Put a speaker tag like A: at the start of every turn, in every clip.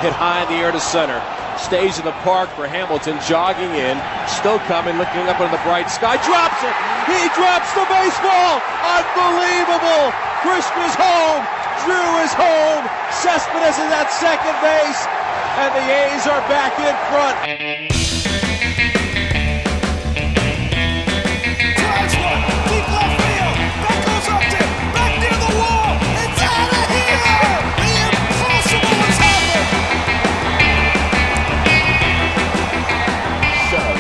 A: hit high in the air to center. Stays in the park for Hamilton, jogging in, still coming, looking up in the bright sky, drops it! He drops the baseball! Unbelievable! Crisp is home! Drew is home! Cespedes is at second base! And the A's are back in front!
B: Drives one, deep left field, that goes up to, back near the wall, it's out of here! The impossible has happened!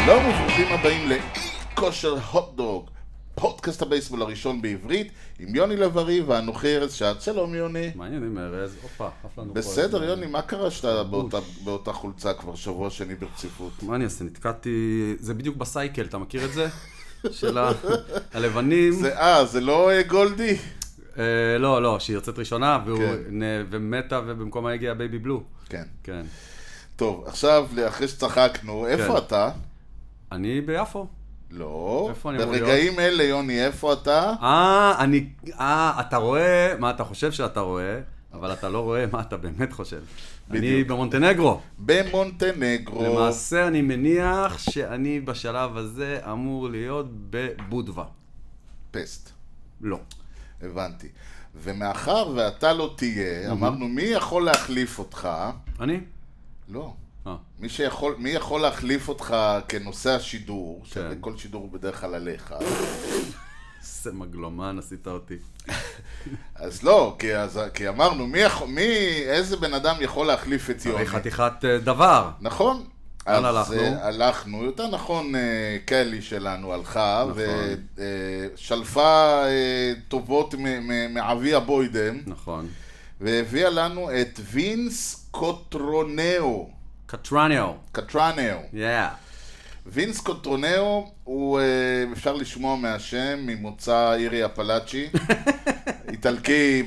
C: שלום וברוכים הבאים לכושר הוטדוג, פודקאסט הבייסבול הראשון בעברית, עם יוני לב-ארי ואנוכי ארז שעד. שלום יוני.
D: מה העניינים ארז? הופה, עף לנו פה.
C: בסדר יוני, מה קרה שאתה באותה חולצה כבר שבוע שני ברציפות?
D: מה אני אעשה? נתקעתי, זה בדיוק בסייקל, אתה מכיר את זה? של הלבנים.
C: זה לא גולדי?
D: לא, שהיא יוצאת ראשונה ומתה ובמקום הגיע בייבי בלו.
C: כן. טוב, עכשיו אחרי שצחקנו, איפה אתה?
D: אני ביפו.
C: לא,
D: איפה אני אמור להיות?
C: ברגעים אלה יוני, איפה אתה?
D: אתה רואה מה אתה חושב שאתה רואה, אבל אתה לא רואה מה אתה באמת חושב. אני במונטנגרו.
C: במונטנגרו.
D: למעשה אני מניח שאני בשלב הזה אמור להיות בבודווה.
C: פסט.
D: לא.
C: הבנתי. ומאחר ואתה לא תהיה, אמרנו מי יכול להחליף אותך?
D: אני?
C: לא. מי יכול להחליף אותך כנושא השידור, שכל שידור הוא בדרך כלל עליך.
D: זה מגלומן, עשית אותי.
C: אז לא, כי אמרנו, איזה בן אדם יכול להחליף את יוני?
D: חתיכת דבר.
C: נכון.
D: אז
C: הלכנו, יותר נכון קלי שלנו הלכה, ושלפה טובות מאבי הבוידם.
D: נכון.
C: והביאה לנו את וינס קוטרונאו.
D: קטרונאו.
C: וינס קוטרונאו הוא, אפשר לשמוע מהשם, ממוצא אירי אפלאצ'י, איטלקי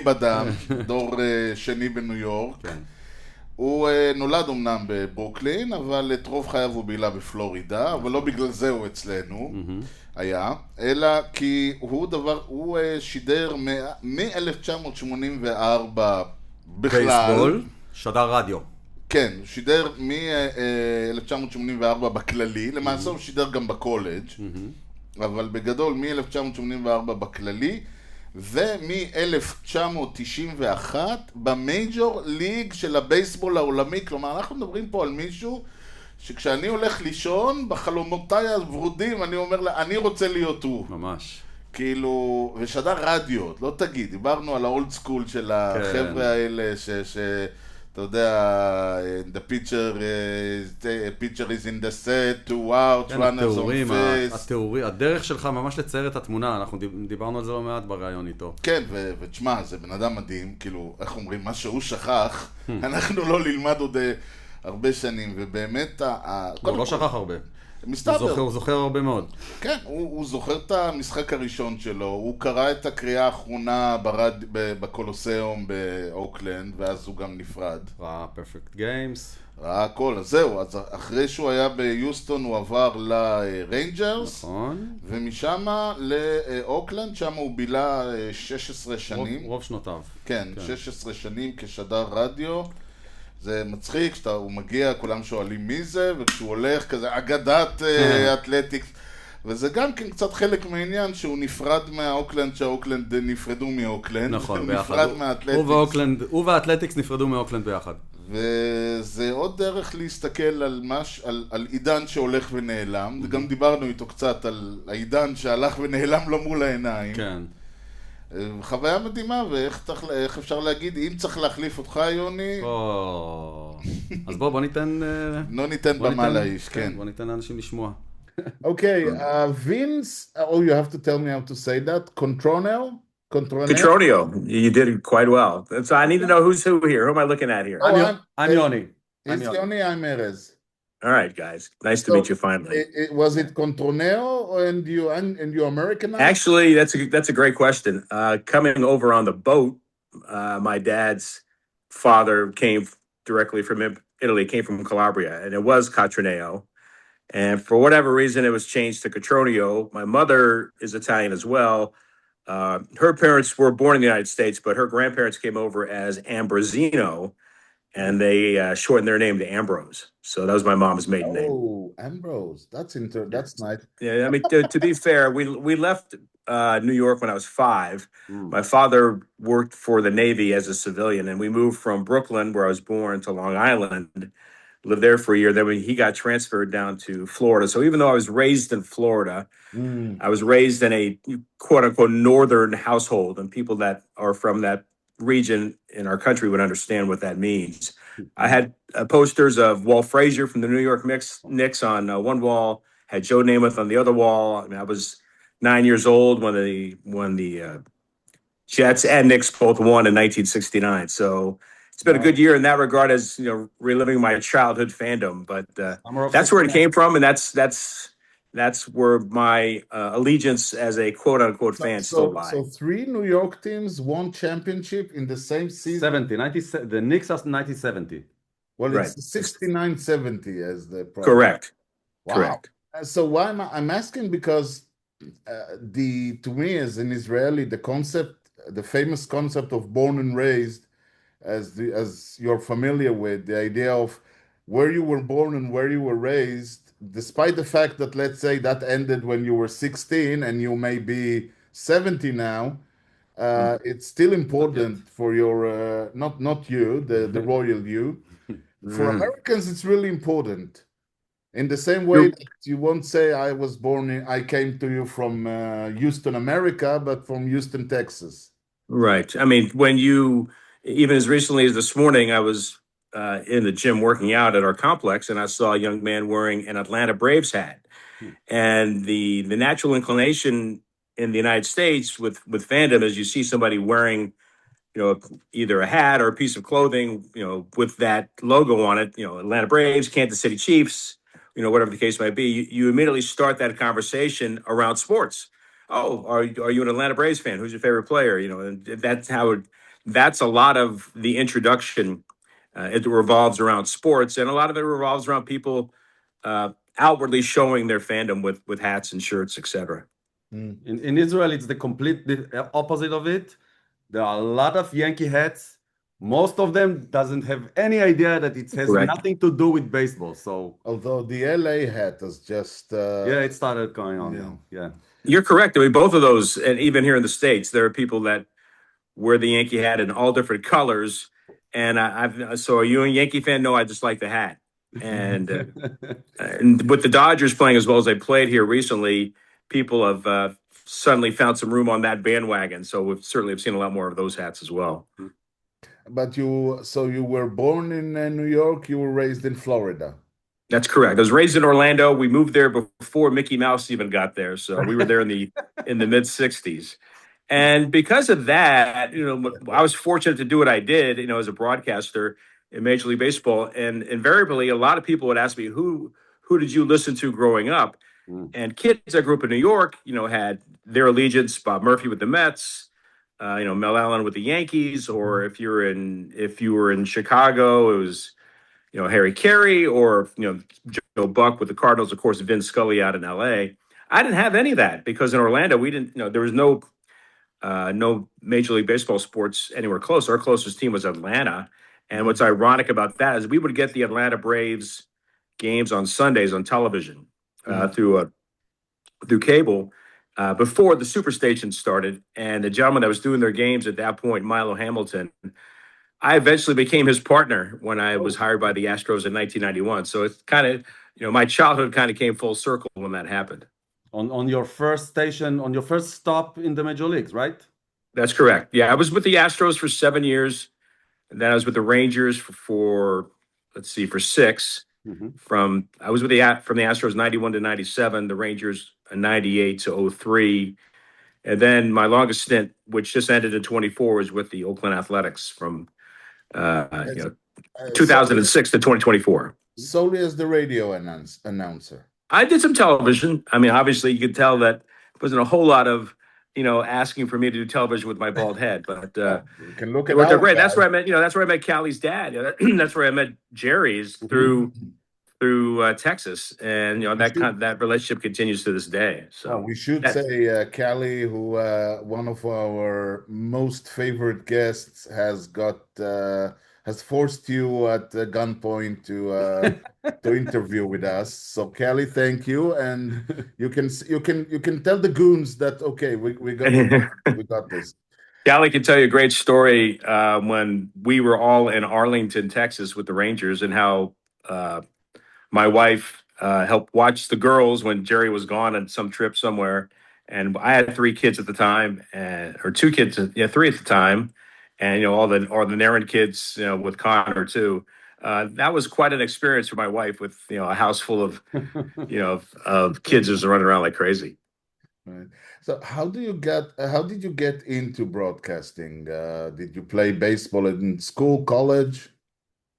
C: בדם, דור שני בניו יורק. הוא נולד אמנם בברוקלין, אבל את רוב חייו הוא בילה בפלורידה, אבל לא בגלל זה הוא אצלנו היה, אלא כי הוא שידר מ-1984 בכלל.
D: בייסבול, שדר רדיו.
C: כן, הוא שידר מ-1984 בכללי, למעשה הוא שידר גם בקולג', אבל בגדול מ-1984 בכללי, ומ-1991 במייג'ור ליג של הבייסבול העולמי. כלומר, אנחנו מדברים פה על מישהו שכשאני הולך לישון, בחלומותיי הוורודים, אני אומר לה, אני רוצה להיות הוא.
D: ממש.
C: כאילו, ושדר רדיו, לא תגיד, דיברנו על האולד סקול של החבר'ה האלה, אתה יודע, the picture is in the set, to out, runners on face.
D: הדרך שלך ממש לצייר את התמונה, אנחנו דיברנו על זה לא מעט בראיון איתו.
C: כן, ותשמע, זה בן אדם מדהים, כאילו, איך אומרים, מה שהוא שכח, אנחנו לא נלמד עוד הרבה שנים, ובאמת...
D: הוא לא שכח הרבה.
C: מסתבר.
D: הוא זוכר הרבה מאוד.
C: כן, הוא זוכר את המשחק הראשון שלו, הוא קרא את הקריאה האחרונה בקולוסיאום באוקלנד, ואז הוא גם נפרד.
D: ראה פרפקט גיימס.
C: ראה הכל, אז זהו, אז אחרי שהוא היה ביוסטון הוא עבר לריינג'רס,
D: נכון.
C: ומשם לאוקלנד, שם הוא בילה 16 שנים.
D: רוב שנותיו.
C: כן, 16 שנים כשדר רדיו. זה מצחיק, כשהוא מגיע, כולם שואלים מי זה, וכשהוא הולך כזה אגדת אתלטיקס, וזה גם כן קצת חלק מהעניין שהוא נפרד מהאוקלנד, שהאוקלנד נפרדו מאוקלנד.
D: נכון, ביחד.
C: נפרד מהאתלטיקס.
D: הוא והאתלטיקס נפרדו מאוקלנד ביחד.
C: וזה עוד דרך להסתכל על עידן שהולך ונעלם, וגם דיברנו איתו קצת על העידן שהלך ונעלם לו מול העיניים.
D: כן.
C: חוויה מדהימה, ואיך אפשר להגיד, אם צריך להחליף אותך, יוני...
D: אז בוא ניתן...
C: לא ניתן במה לאיש, כן.
D: בוא ניתן לאנשים לשמוע.
C: Okay, Vince, you have to tell me how to say that. Cotroneo?
E: Cotroneo. You did it quite well. So I need to know who's who here. Who am I looking at here?
D: I'm Yoni.
C: It's Yoni, I'm Erez.
E: All right, guys. Nice to meet you finally.
C: Was it Cotroneo and you Americanized?
E: Actually, that's a great question. Coming over on the boat, my dad's father came directly from Italy, came from Calabria, and it was Cotroneo. And for whatever reason, it was changed to Cotroneo. My mother is Italian as well. Her parents were born in the United States, but her grandparents came over as Ambrosino. and they shortened their name to Ambrose. So that was my mom's maiden name.
C: Oh, Ambrose. That's nice.
E: Yeah, I mean, to be fair, we left New York when I was 5. My father worked for the Navy as a civilian, and we moved from Brooklyn, where I was born, to Long Island. Lived there for a year. Then he got transferred down to Florida. So even though I was raised in Florida, I was raised in a quote unquote northern household, and people that are from that region in our country would understand what that means. I had posters of Walt Frazier from the New York Knicks on one wall, had Joe Namath on the other wall. I mean, I was 9 years old when the Jets and Knicks both won in 1969. So it's been a good year in that regard, as reliving my childhood fandom. But that's where it came from, and that's where my allegiance as a quote unquote fan still lies.
C: So 3 New York teams won championship in the same season.
D: 90, the Knicks are 1970.
C: Well,
E: Right.
C: it's 69-70 as the problem.
E: Correct.
C: Wow.
E: Correct.
C: So why I'm asking because to me as an Israeli, the famous concept of born and raised, as you're familiar with, the idea of where you were born and where you were raised, despite the fact that, let's say, that ended when you were 16 and you may be 70 now, it's still important for your, not you, the royal you. For Americans, it's really important. In the same way that you won't say I came to you from Houston, America, but from Houston, Texas.
E: Right. I mean, even as recently as this morning, I was in the gym working out at our complex, and I saw a young man wearing an Atlanta Braves hat. And the natural inclination in the United States with fandom is you see somebody wearing, either a hat or a piece of clothing, with that logo on it, Atlanta Braves, Kansas City Chiefs, whatever the case might be. You immediately start that conversation around sports. Oh, are you an Atlanta Braves fan? Who's your favorite player? And that's a lot of the introduction. It revolves around sports, and a lot of it revolves around people outwardly showing their fandom with hats and shirts, etc.
D: In Israel, it's the complete opposite of it. There are a lot of Yankee hats. Most of them doesn't have any idea that it has nothing to do with baseball. So,
C: although the LA hat is just
D: it started going on now. Yeah,
E: you're correct. I mean, both of those, and even here in the States, there are people that wear the Yankee hat in all different colors. And so are you a Yankee fan? No, I just like the hat. And, and with the Dodgers playing as well as they played here recently, people have suddenly found some room on that bandwagon. So we've certainly seen a lot more of those hats as well.
C: But you were born in New York, you were raised in Florida.
E: That's correct. I was raised in Orlando. We moved there before Mickey Mouse even got there. So we were there in the mid 60s. And because of that, I was fortunate to do what I did, as a broadcaster in Major League Baseball. And invariably, a lot of people would ask me, who did you listen to growing up? And kids that grew up in New York, had their allegiance, Bob Murphy with the Mets, Mel Allen with the Yankees, or if you were in Chicago, it was, Harry Carey, or, Joe Buck with the Cardinals, of course, Vin Scully out in LA. I didn't have any of that because in Orlando, we didn't, there was no Major League Baseball sports anywhere close. Our closest team was Atlanta. And what's ironic about that is we would get the Atlanta Braves games on Sundays on television through cable before the superstation started. And the gentleman that was doing their games at that point, Milo Hamilton, I eventually became his partner when I was hired by the Astros in 1991. So it's kind of, my childhood kind of came full circle when that happened.
D: On your first station, on your first stop in the major leagues, right?
E: That's correct. Yeah, I was with the Astros for 7 years. And then I was with the Rangers for 6. I was from the Astros 91 to 97, the Rangers 98 to 03. And then my longest stint, which just ended in 24, was with the Oakland Athletics from 2006 to 2024.
C: Solely as the radio announcer.
E: I did some television. I mean, obviously, you could tell that there wasn't a whole lot of, asking for me to do television with my bald head. But
C: you can look at
E: it great. That's where I met. That's where I met Callie's dad. That's where I met Jerry's through Texas, and that relationship continues to this day. So
C: we should say Callie, who one of our most favorite guests, has got has forced you at gunpoint to interview with us. So Kelly, thank you, and you can tell the goons that okay, we got this.
E: Callie can tell you a great story when we were all in Arlington, Texas with the Rangers, and how my wife helped watch the girls when Jerry was gone on some trip somewhere. And I had 3 kids at the time, or 2 kids, 3 at the time. And, all the Naren kids, with Connor too. That was quite an experience for my wife with, a house full of, of kids just running around like crazy.
C: Right. So how did you get into broadcasting? Did you play baseball in school, college?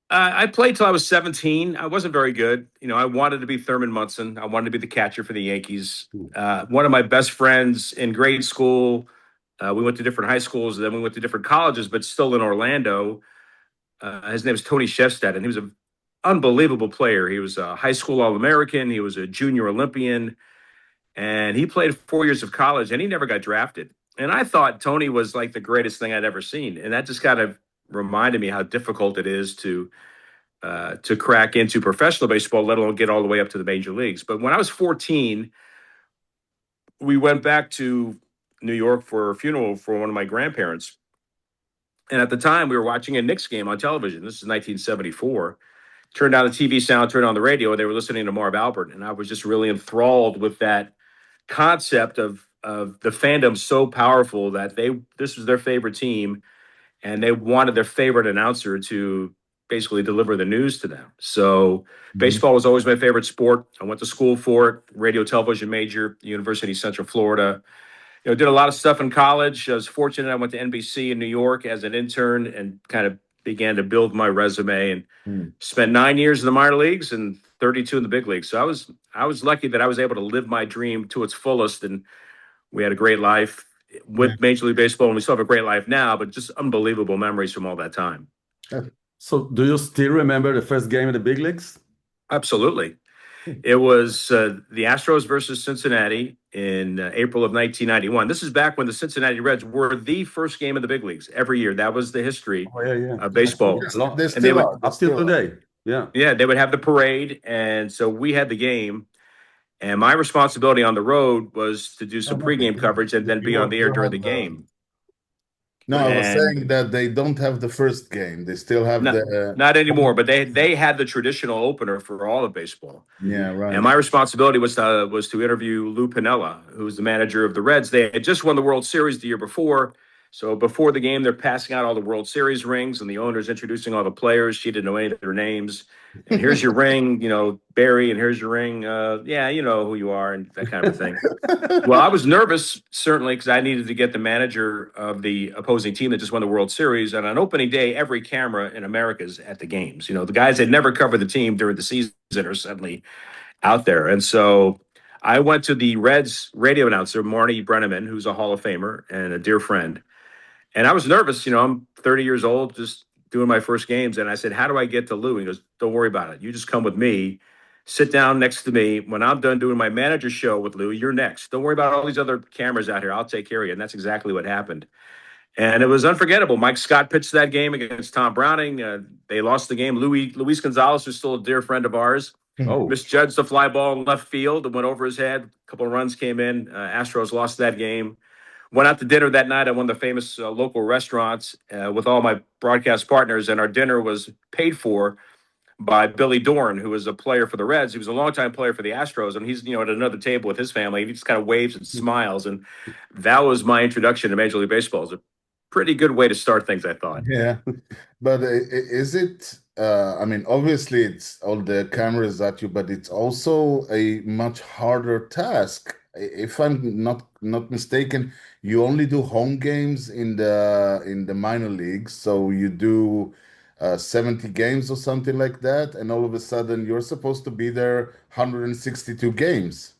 E: I played till I was 17. I wasn't very good. I wanted to be Thurman Munson. I wanted to be the catcher for the Yankees. One of my best friends in grade school, we went to different high schools, and then we went to different colleges, but still in Orlando. His name is Tony Shefstad, and he was an unbelievable player. He was a high school All-American. He was a junior Olympian, and he played 4 years of college, and he never got drafted. And I thought Tony was like the greatest thing I'd ever seen. And that just kind of reminded me how difficult it is to crack into professional baseball, let alone get all the way up to the major leagues. But when I was 14, we went back to New York for a funeral for one of my grandparents. And at the time, we were watching a Knicks game on television. This is 1974. Turned on the TV sound, turned on the radio, and they were listening to Marv Albert. And I was just really enthralled with that concept of the fandom so powerful that this was their favorite team, and they wanted their favorite announcer to basically deliver the news to them. So baseball was always my favorite sport. I went to school for it, radio television major, University of Central Florida. Did a lot of stuff in college. I was fortunate. I went to NBC in New York as an intern and kind of began to build my resume, and spent 9 years in the minor leagues and 32 in the big leagues. So I was lucky that I was able to live my dream to its fullest, and we had a great life with Major League Baseball, and we still have a great life now, but just unbelievable memories from all that time.
D: So do you still remember the first game in the big leagues?
E: Absolutely. It was the Astros versus Cincinnati in April of 1991. This is back when the Cincinnati Reds were the first game of the big leagues every year. That was the history of baseball.
C: They would,
D: up till today.
E: Yeah, they would have the parade, and so we had the game. And my responsibility on the road was to do some pregame coverage and then be on the air during the game.
C: No, I was saying that they don't have the first game. They still have
E: not anymore, but they had the traditional opener for all of baseball.
C: Yeah, right.
E: And my responsibility was to interview Lou Piniella, who was the manager of the Reds. They had just won the World Series the year before. So before the game, they're passing out all the World Series rings, and the owner's introducing all the players. She didn't know any of their names. And here's your ring, Barry, and here's your ring. Yeah, you know who you are, and that kind of thing. Well, I was nervous, certainly, because I needed to get the manager of the opposing team that just won the World Series. And on opening day, every camera in America is at the games. The guys that never covered the team during the season are suddenly out there. And so I went to the Reds radio announcer, Marty Brenneman, who's a Hall of Famer and a dear friend. And I was nervous. I'm 30 years old, just doing my first games. And I said, how do I get to Lou? He goes, don't worry about it. You just come with me, sit down next to me. When I'm done doing my manager show with Lou, you're next. Don't worry about all these other cameras out here. I'll take care of you. And that's exactly what happened. And it was unforgettable. Mike Scott pitched that game against Tom Browning. They lost the game. Luis Gonzalez, who's still a dear friend of ours, misjudged the fly ball in left field and went over his head. A couple of runs came in. Astros lost that game. Went out to dinner that night at one of the famous local restaurants with all my broadcast partners, and our dinner was paid for by Billy Dorn, who was a player for the Reds. He was a longtime player for the Astros, and he's at another table with his family. He just kind of waves and smiles, and that was my introduction to Major League Baseball. It was a pretty good way to start things, I thought.
C: Yeah, but is it? Obviously, it's all the cameras at you, but it's also a much harder task. If I'm not mistaken, you only do home games in the minor leagues, so you do 70 games or something like that, and all of a sudden you're supposed to be there 162 games.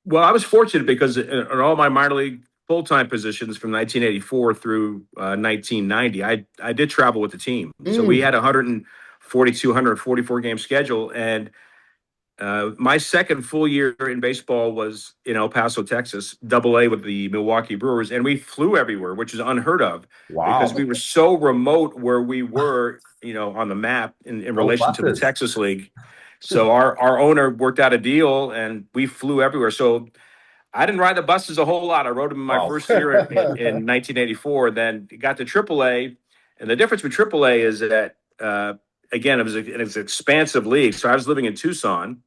E: Well, I was fortunate because in all my minor league full-time positions from 1984 through 1990, I did travel with the team. So we had 142, 144 game schedule, and My second full year in baseball was in El Paso, Texas, AA with the Milwaukee Brewers, and we flew everywhere, which is unheard of because we were so remote where we were, on the map in relation to the
D: buses.
E: Texas League. So our owner worked out a deal, and we flew everywhere. So I didn't ride the buses a whole lot. I rode them in my first year in 1984. Then got to AAA, and the difference with AAA is that again, it was an expansive league. So I was living in Tucson,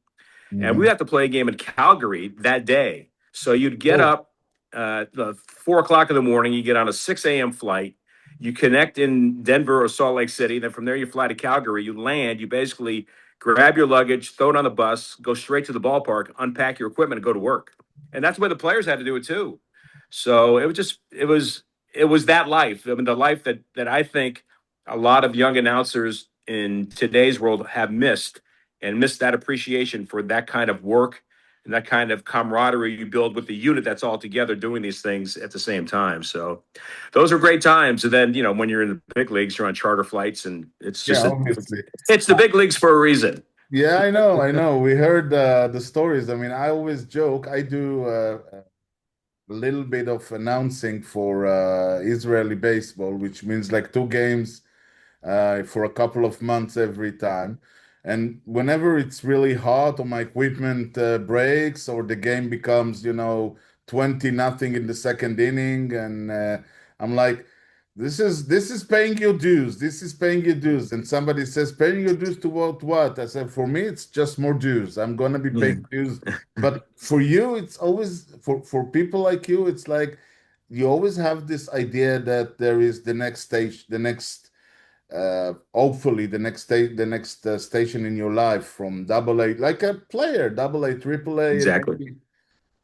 E: and we had to play a game in Calgary that day. So you'd get up 4 o'clock in the morning. You get on a 6 a.m. flight. You connect in Denver or Salt Lake City. Then from there, you fly to Calgary. You land. You basically grab your luggage, throw it on the bus, go straight to the ballpark, unpack your equipment, and go to work. And that's the way the players had to do it too. So it was that life. I mean, the life that I think a lot of young announcers in today's world have missed that appreciation for that kind of work and that kind of camaraderie you build with the unit that's all together doing these things at the same time. So those are great times. And then, when you're in the big leagues, you're on charter flights, and it's just it's the big leagues for a reason.
C: Yeah, I know. We heard the stories. I mean, I always joke. I do a little bit of announcing for Israeli baseball, which means like 2 games for a couple of months every time. And whenever it's really hot or my equipment breaks or the game becomes, 20-0 in the second inning, and I'm like, this is paying your dues. This is paying your dues. And somebody says, paying your dues to what? I said, for me, it's just more dues. I'm going to be paying dues. But for you, it's always, for people like you, it's like you always have this idea that there is the next stage, the next hopefully the next station in your life from AA, like a player, AA, AAA.
E: Exactly.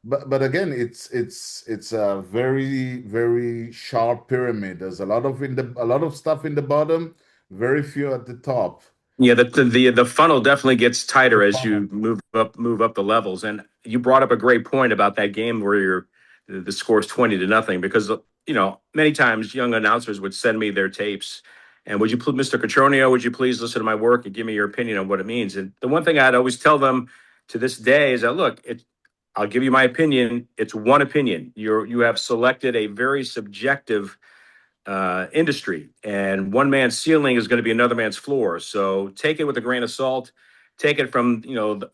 C: But again, it's a very, very sharp pyramid. There's a lot of stuff in the bottom, very few at the top.
E: Yeah, the funnel definitely gets tighter as you move up the levels. And you brought up a great point about that game where the score's 20-0, because many times young announcers would send me their tapes. And would you, Mr. Cotroneo, would you please listen to my work and give me your opinion on what it means? And the one thing I'd always tell them to this day is that, look, I'll give you my opinion. It's one opinion. You have selected a very subjective industry, and one man's ceiling is going to be another man's floor. So take it with a grain of salt. Take it from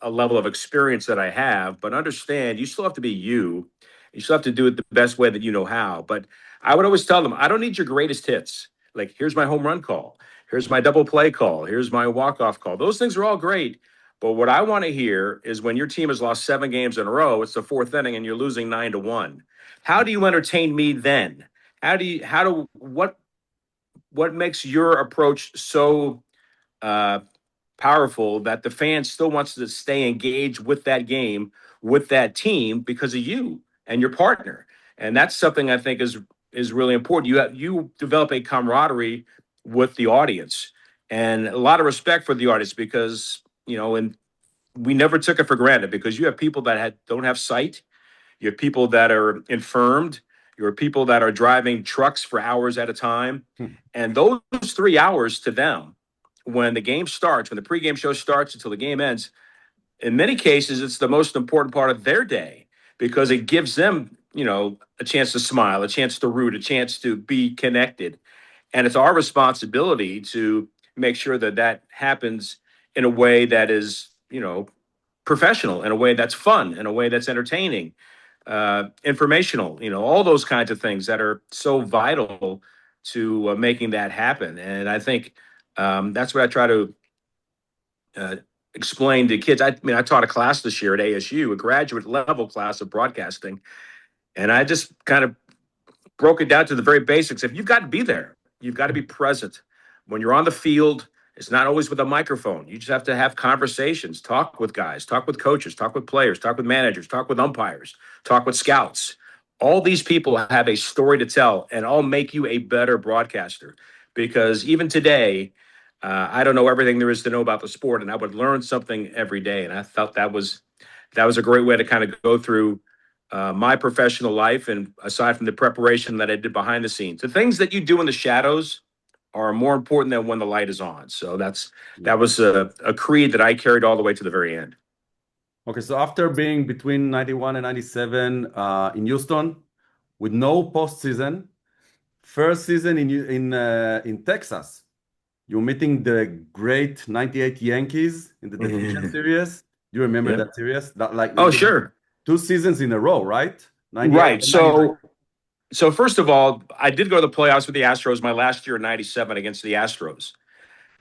E: a level of experience that I have, but understand you still have to be you. You still have to do it the best way that you know how. But I would always tell them, I don't need your greatest hits. Like, here's my home run call. Here's my double play call. Here's my walk-off call. Those things are all great. But what I want to hear is when your team has lost 7 games in a row, it's the 4th inning and you're losing 9-1. How do you entertain me then? What makes your approach so powerful that the fan still wants to stay engaged with that game, with that team, because of you and your partner? And that's something I think is really important. You develop a camaraderie with the audience and a lot of respect for the audience, because and we never took it for granted, because you have people that don't have sight, you have people that are infirmed, you have people that are driving trucks for hours at a time, and those 3 hours to them, when the game starts, when the pregame show starts until the game ends, in many cases it's the most important part of their day, because it gives them a chance to smile, a chance to root, a chance to be connected. And it's our responsibility to make sure that happens in a way that is, professional, in a way that's fun, in a way that's entertaining, informational, all those kinds of things that are so vital to making that happen. And I think that's what I try to explain to kids. I taught a class this year at ASU, a graduate level class of broadcasting. And I just kind of broke it down to the very basics. If you've got to be there, you've got to be present. When you're on the field, it's not always with a microphone. You just have to have conversations, talk with guys, talk with coaches, talk with players, talk with managers, talk with umpires, talk with scouts. All these people have a story to tell, and all make you a better broadcaster. Because even today, I don't know everything there is to know about the sport, and I would learn something every day. And I felt that was a great way to kind of go through my professional life, and aside from the preparation that I did behind the scenes, the things that you do in the shadows are more important than when the light is on. So that was a creed that I carried all the way to the very end.
D: Okay, so after being between 91 and 97 in Houston with no postseason, first season in Texas, you're meeting the great 98 Yankees in the division series. Do you remember that series?
E: Sure.
D: 2 seasons in a row, right?
E: Right. So first of all, I did go to the playoffs with the Astros my last year in 97 against the Astros.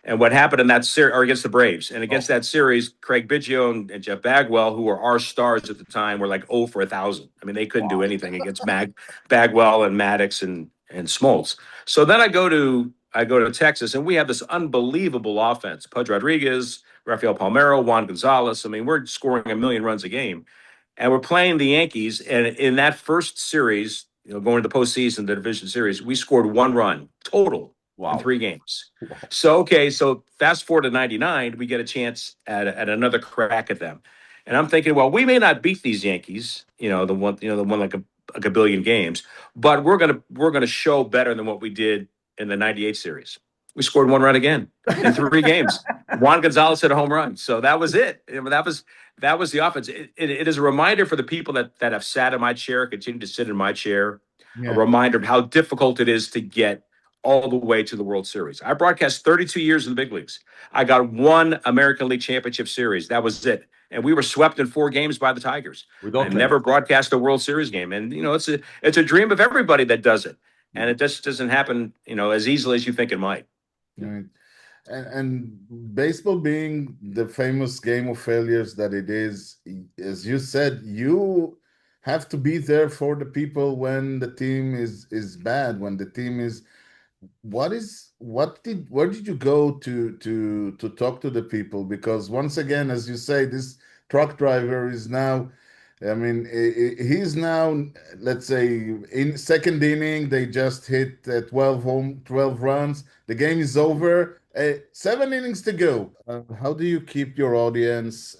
E: And what happened in that series, or against the Braves, and against that series, Craig Biggio and Jeff Bagwell, who were our stars at the time, were like 0 for 1,000. I mean, they couldn't do anything against Bagwell and Maddox and Smoltz. So then I go to Texas, and we have this unbelievable offense: Pudge Rodriguez, Rafael Palmeiro, Juan Gonzalez. I mean, we're scoring a million runs a game, and we're playing the Yankees. And in that first series, going to the postseason, the division series, we scored 1 run total.
D: Wow.
E: In 3 games. So fast forward to 99, we get a chance at another crack at them. And I'm thinking, well, we may not beat these Yankees, the one like a billion games, but we're gonna show better than what we did in the 98 series. We scored 1 run again in 3 games. Juan Gonzalez hit a home run. So that was it. That was the offense. It is a reminder for the people that have sat in my chair, continue to sit in my chair, a reminder of how difficult it is to get all the way to the World Series. I broadcast 32 years in the big leagues. I got 1 American League Championship Series. That was it. And we were swept in 4 games by the Tigers. I never broadcast a World Series game. And, it's a dream of everybody that does it. And it just doesn't happen, as easily as you think it might.
C: Right. And baseball being the famous game of failures that it is, as you said, you have to be there for the people when the team is bad, when the team is... where did you go to talk to the people? Because once again, as you say, this truck driver is now, I mean, he's now, let's say, in second inning, they just hit 12 runs. The game is over. 7 innings to go. How do you keep your audience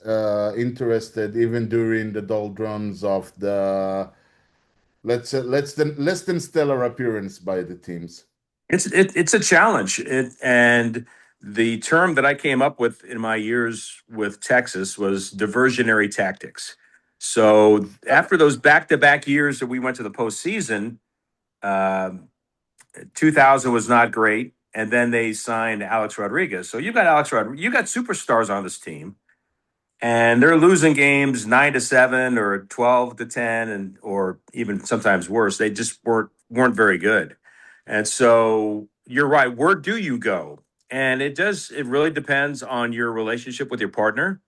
C: interested even during the doldrums of the less than stellar appearance by the teams?
E: It's a challenge. And the term that I came up with in my years with Texas was diversionary tactics. So after those back-to-back years that we went to the postseason, 2000 was not great. And then they signed Alex Rodriguez. So you've got Alex Rodriguez, you got superstars on this team, and they're losing games 9-7 or 12-10, or even sometimes worse. They just weren't very good. And so you're right. Where do you go? And it really depends on your relationship with your partner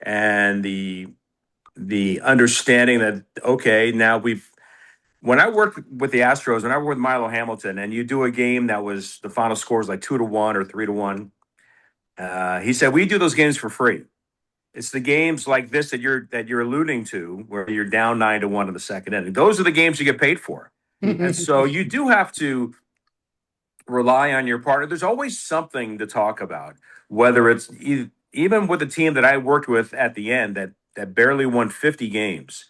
E: and the understanding that, okay, now when I worked with the Astros, when I worked with Milo Hamilton, and you do a game that was the final score is like 2-1 or 3-1, he said, we do those games for free. It's the games like this that you're alluding to, where you're down 9-1 in the second inning. Those are the games you get paid for. And so you do have to rely on your partner. There's always something to talk about, whether it's even with the team that I worked with at the end that barely won 50 games.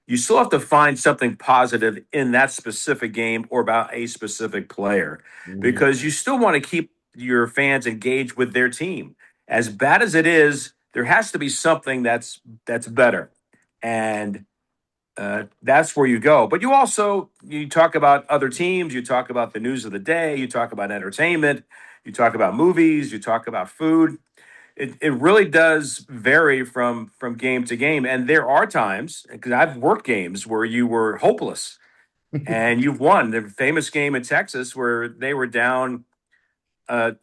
E: You still have to find something positive in that specific game or about a specific player, because you still want to keep your fans engaged with their team. As bad as it is, there has to be something that's better. And that's where you go. But you talk about other teams, you talk about the news of the day, you talk about entertainment, you talk about movies, you talk about food. It really does vary from game to game. And there are times, because I've worked games where you were hopeless and you've won. The famous game in Texas where they were down, a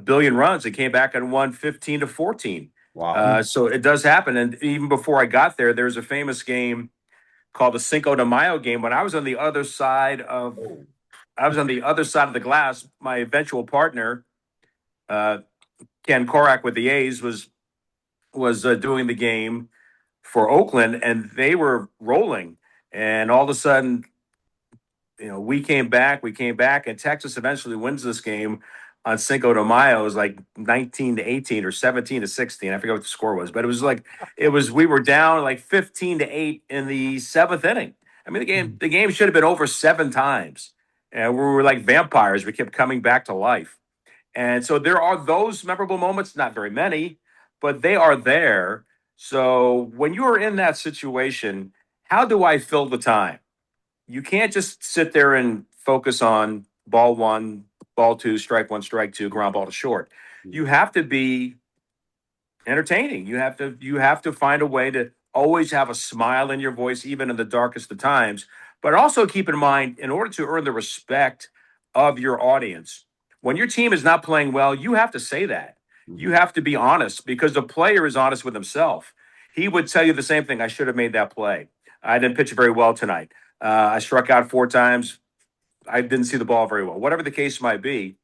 E: billion runs. They came back and won 15-14.
D: Wow.
E: So it does happen. And even before I got there's a famous game called the Cinco de Mayo game. When I was on the other side of the glass, my eventual partner, Ken Korak with the A's, was doing the game for Oakland, and they were rolling. And all of a sudden, we came back, and Texas eventually wins this game on Cinco de Mayo. It was like 19-18 or 17-16. I forget what the score was, but we were down like 15-8 in the 7th inning. I mean, the game should have been over 7 times. And we were like vampires. We kept coming back to life. And so there are those memorable moments, not very many, but they are there. So when you're in that situation, how do I fill the time? You can't just sit there and focus on ball one, ball two, strike one, strike two, ground ball to short. You have to be entertaining. You have to find a way to always have a smile in your voice, even in the darkest of times. But also keep in mind, in order to earn the respect of your audience, when your team is not playing well, you have to say that. You have to be honest, because the player is honest with himself. He would tell you the same thing. I should have made that play. I didn't pitch very well tonight. I struck out 4 times. I didn't see the ball very well. Whatever the case might be.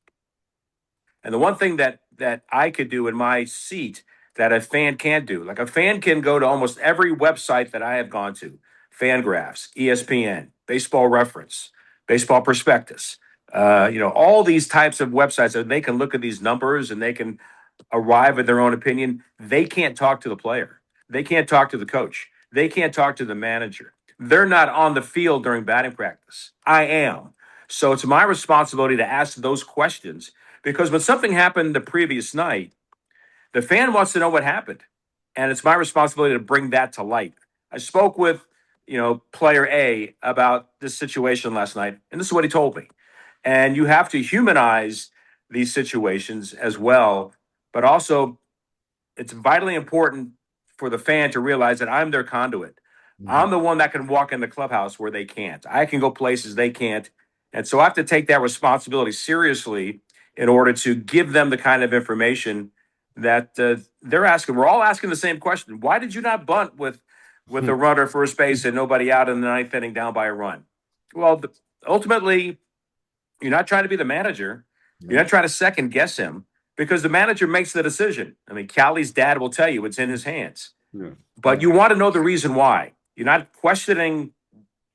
E: And the one thing that I could do in my seat that a fan can't do, like a fan can go to almost every website that I have gone to, Fangraphs, ESPN, Baseball Reference, Baseball Prospectus, all these types of websites that they can look at these numbers and they can arrive at their own opinion. They can't talk to the player. They can't talk to the coach. They can't talk to the manager. They're not on the field during batting practice. I am. So it's my responsibility to ask those questions, because when something happened the previous night, the fan wants to know what happened. And it's my responsibility to bring that to light. I spoke with, player A about this situation last night, and this is what he told me. And you have to humanize these situations as well. But also, it's vitally important for the fan to realize that I'm their conduit. I'm the one that can walk in the clubhouse where they can't. I can go places they can't. And so I have to take that responsibility seriously in order to give them the kind of information that they're asking. We're all asking the same question. Why did you not bunt with the runner at first base and nobody out in the 9th inning down by a run? Well, ultimately, you're not trying to be the manager. You're not trying to second guess him, because the manager makes the decision. I mean, Callie's dad will tell you it's in his hands. Yeah. But you want to know the reason why. You're not questioning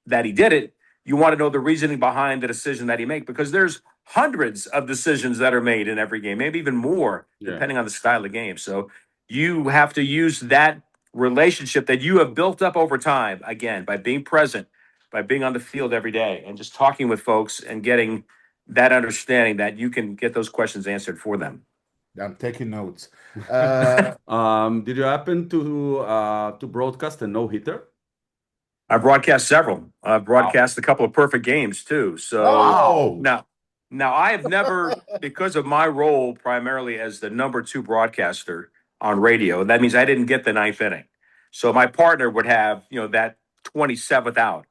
E: that he did it. You want to know the reasoning behind the decision that he made, because there's hundreds of decisions that are made in every game, maybe even more, depending on the style of game. So you have to use that relationship that you have built up over time, again, by being present, by being on the field every day, and just talking with folks and getting that understanding that you can get those questions answered for them.
C: I'm taking notes.
D: Did you happen to broadcast a no-hitter?
E: I broadcast several. I've broadcast a couple of perfect games too. So now I have never, because of my role primarily as the number 2 broadcaster on radio, that means I didn't get the 9th inning. So my partner would have, that 27th out.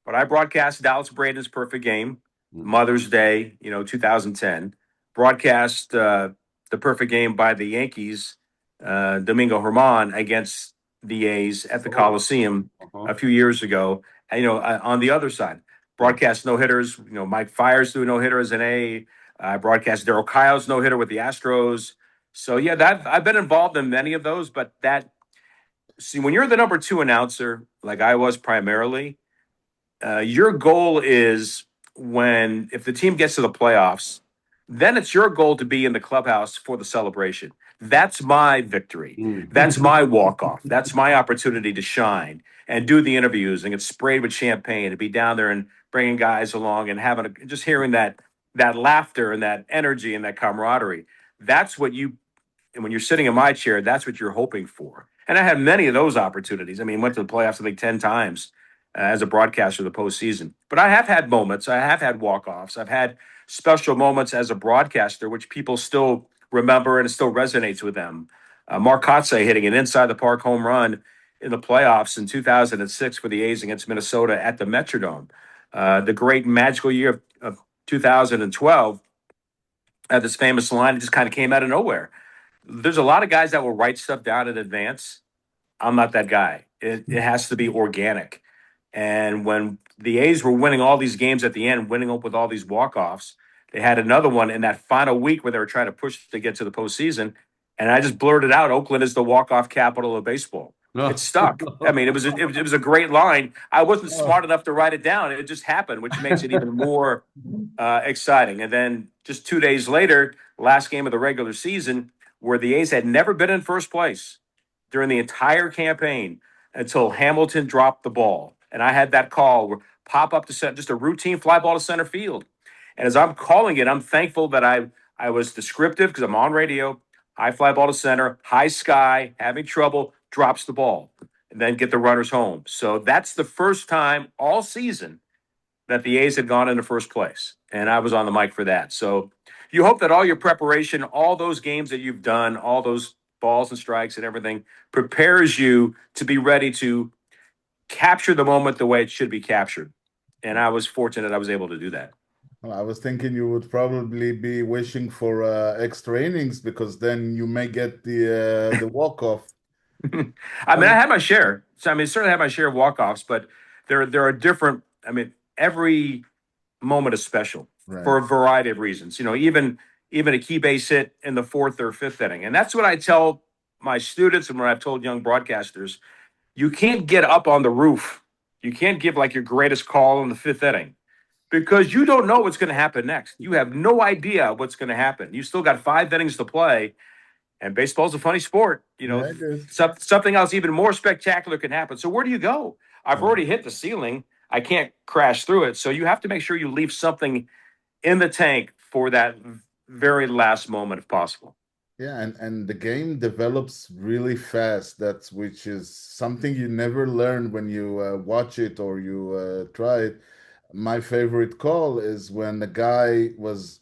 E: But I broadcast Dallas Braden's perfect game, Mother's Day, 2010. Broadcast the perfect game by the Yankees, Domingo Germán against the A's at the Coliseum a few years ago. And, on the other side, broadcast no-hitters, Mike Fiers threw a no-hitter as an A. I broadcast Darryl Kyle's no-hitter with the Astros. So, I've been involved in many of those. But when you're the number 2 announcer, like I was primarily, your goal is if the team gets to the playoffs, then it's your goal to be in the clubhouse for the celebration. That's my victory. That's my walk-off. That's my opportunity to shine and do the interviews and get sprayed with champagne and be down there and bringing guys along and just hearing that laughter and that energy and that camaraderie. That's what and when you're sitting in my chair, that's what you're hoping for. And I had many of those opportunities. I mean, went to the playoffs, I think, 10 times as a broadcaster the postseason. But I have had moments. I have had walk-offs. I've had special moments as a broadcaster, which people still remember and it still resonates with them. Mark Kotsay hitting an inside-the-park home run in the playoffs in 2006 for the A's against Minnesota at the Metrodome. The great magical year of 2012, this famous line, it just kind of came out of nowhere. There's a lot of guys that will write stuff down in advance. I'm not that guy. It has to be organic. And when the A's were winning all these games at the end, winning up with all these walk-offs, they had another one in that final week where they were trying to push to get to the postseason. And I just blurted out, Oakland is the walk-off capital of baseball. It stuck. I mean, it was a great line. I wasn't smart enough to write it down. It just happened, which makes it even more exciting. And then just 2 days later, last game of the regular season, where the A's had never been in first place during the entire campaign until Hamilton dropped the ball. And I had that call pop up to center, just a routine fly ball to center field. And as I'm calling it, I'm thankful that I was descriptive because I'm on radio. High fly ball to center, high sky, having trouble, drops the ball and then get the runners home. So that's the first time all season that the A's had gone into first place. And I was on the mic for that. So you hope that all your preparation, all those games that you've done, all those balls and strikes and everything prepares you to be ready to capture the moment the way it should be captured. And I was fortunate I was able to do that.
C: Well, I was thinking you would probably be wishing for extra innings because then you may get the walk-off.
E: I mean, I had my share. So, I mean, certainly had my share of walk-offs, but there are different, I mean, every moment is special for a variety of reasons. You know, even a key base hit in the fourth or fifth inning. And that's what I tell my students and what I've told young broadcasters. You can't get up on the roof. You can't give like your greatest call in the fifth inning because you don't know what's going to happen next. You have no idea what's going to happen. You still got 5 innings to play. And baseball's a funny sport. You know, something else even more spectacular can happen. So where do you go? I've already hit the ceiling. I can't crash through it. So you have to make sure you leave something in the tank for that very last moment if possible.
C: Yeah, and the game develops really fast. Which is something you never learn when you watch it or you try it. My favorite call is when the guy was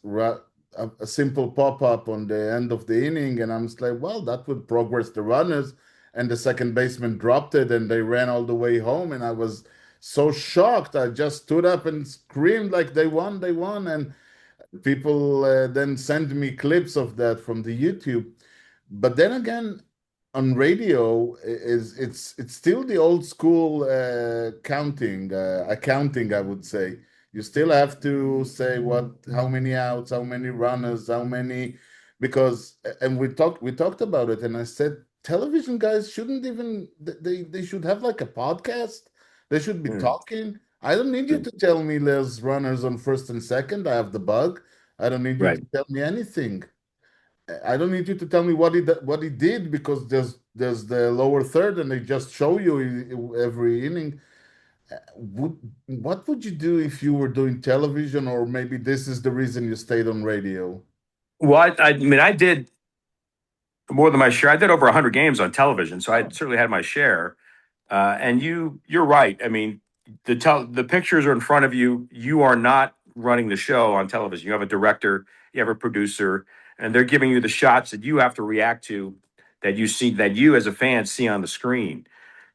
C: a simple pop-up on the end of the inning, and I'm just like, well, that would progress the runners, and the second baseman dropped it, and they ran all the way home, and I was so shocked. I just stood up and screamed like they won, and people then send me clips of that from the YouTube. But then again, on radio, it's still the old school accounting, I would say. You still have to say how many outs, how many runners, because we talked about it, and I said television guys shouldn't even they should have like a podcast. They should be talking. I don't need you to tell me there's runners on first and second. I have the bug. I don't need you to tell me anything. I don't need you to tell me what he did because there's the lower third and they just show you every inning. What would you do if you were doing television, or maybe this is the reason you stayed on radio?
E: Well, I mean, I did more than my share. I did over 100 games on television, so I certainly had my share. And you're right. I mean, the pictures are in front of you. You are not running the show on television. You have a director, you have a producer, and they're giving you the shots that you have to react to, that you as a fan see on the screen.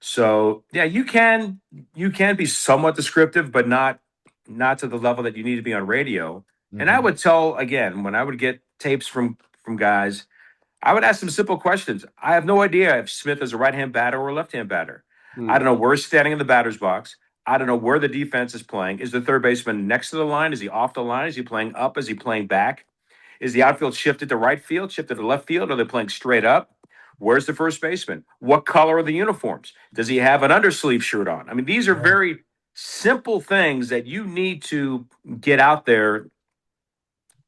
E: So yeah, you can be somewhat descriptive, but not to the level that you need to be on radio. Mm-hmm. And I would tell, again, when I would get tapes from guys, I would ask them simple questions. I have no idea if Smith is a right-hand batter or a left-hand batter. Mm-hmm. I don't know where he's standing in the batter's box. I don't know where the defense is playing. Is the third baseman next to the line? Is he off the line? Is he playing up? Is he playing back? Is the outfield shifted to right field, shifted to left field? Are they playing straight up? Where's the first baseman? What color are the uniforms? Does he have an undersleeve shirt on? I mean, these are very simple things that you need to get out there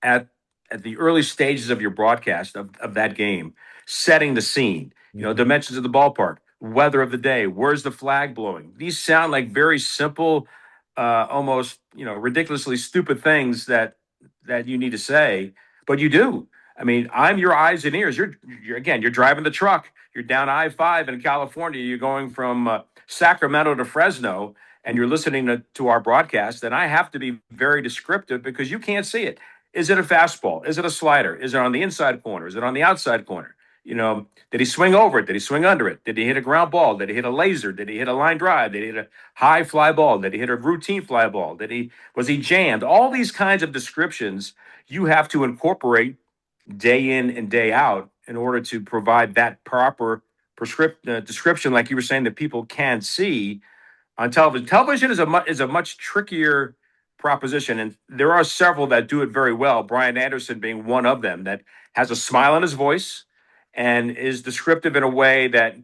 E: at the early stages of your broadcast of that game, setting the scene, dimensions of the ballpark, weather of the day, where's the flag blowing? These sound like very simple, almost, ridiculously stupid things that you need to say, but you do. I mean, I'm your eyes and ears. You're driving the truck. You're down I-5 in California. You're going from Sacramento to Fresno, and you're listening to our broadcast. And I have to be very descriptive because you can't see it. Is it a fastball? Is it a slider? Is it on the inside corner? Is it on the outside corner? Did he swing over it? Did he swing under it? Did he hit a ground ball? Did he hit a laser? Did he hit a line drive? Did he hit a high fly ball? Did he hit a routine fly ball? Was he jammed? All these kinds of descriptions you have to incorporate day in and day out in order to provide that proper description, like you were saying, that people can see on television. Television is a much trickier proposition, and there are several that do it very well. Brian Anderson being one of them, that has a smile on his voice and is descriptive in a way that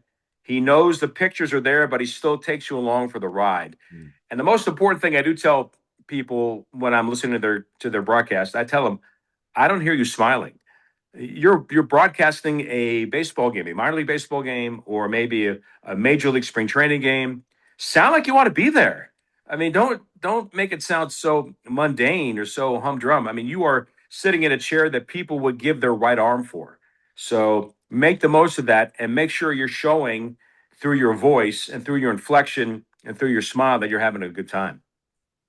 E: he knows the pictures are there, but he still takes you along for the ride. Mm. And the most important thing I do tell people when I'm listening to their broadcast, I tell them, I don't hear you smiling. You're broadcasting a baseball game, a minor league baseball game, or maybe a major league spring training game. Sound like you want to be there. I mean, don't make it sound so mundane or so humdrum. I mean, you are sitting in a chair that people would give their right arm for. So make the most of that and make sure you're showing through your voice and through your inflection and through your smile that you're having a good time.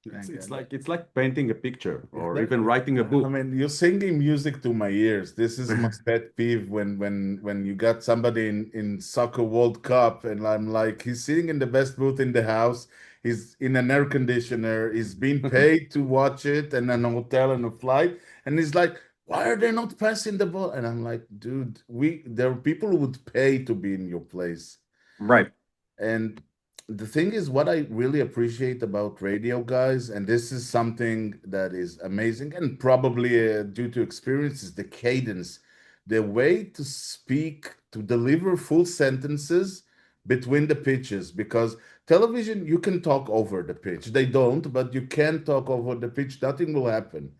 D: It's like painting a picture or even writing a book.
C: I mean, you're singing music to my ears. This is my pet peeve when you got somebody in soccer World Cup and I'm like, he's sitting in the best booth in the house. He's in an air conditioner. He's being paid to watch it and an hotel and a flight. And he's like, why are they not passing the ball? And I'm like, dude, there are people who would pay to be in your place.
E: Right.
C: And the thing is, what I really appreciate about radio, guys, and this is something that is amazing and probably due to experience, is the cadence, the way to speak, to deliver full sentences between the pitches. Because television, you can talk over the pitch. They don't, but you can talk over the pitch. Nothing will happen.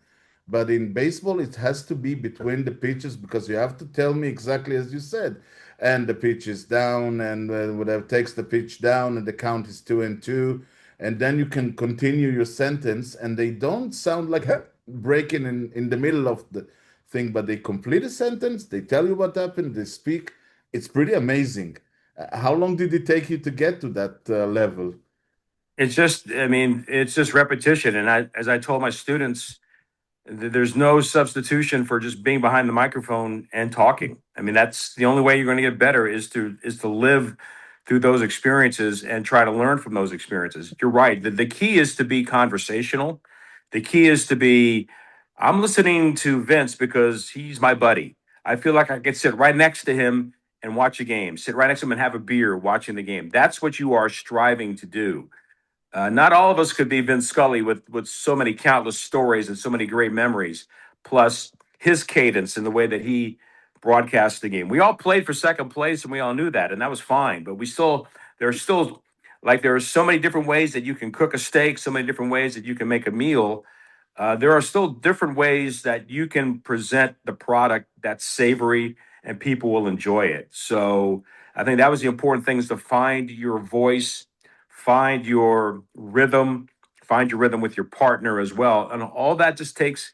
C: But in baseball, it has to be between the pitches because you have to tell me exactly as you said. And the pitch is down, and whatever takes the pitch down, and the count is 2-2, and then you can continue your sentence, and they don't sound like breaking in the middle of the thing, but they complete a sentence, they tell you what happened, they speak. It's pretty amazing. How long did it take you to get to that level?
E: It's just repetition. And as I told my students, there's no substitution for just being behind the microphone and talking. I mean, that's the only way you're going to get better is to live through those experiences and try to learn from those experiences. You're right. The key is to be conversational. The key is to be, I'm listening to Vince because he's my buddy. I feel like I could sit right next to him and watch a game, sit right next to him and have a beer watching the game. That's what you are striving to do. Not all of us could be Vince Scully with so many countless stories and so many great memories, plus his cadence and the way that he broadcast the game. We all played for second place and we all knew that, and that was fine. But there are so many different ways that you can cook a steak, so many different ways that you can make a meal. There are still different ways that you can present the product that's savory and people will enjoy it. So I think that was the important thing, is to find your voice, find your rhythm with your partner as well. And all that just takes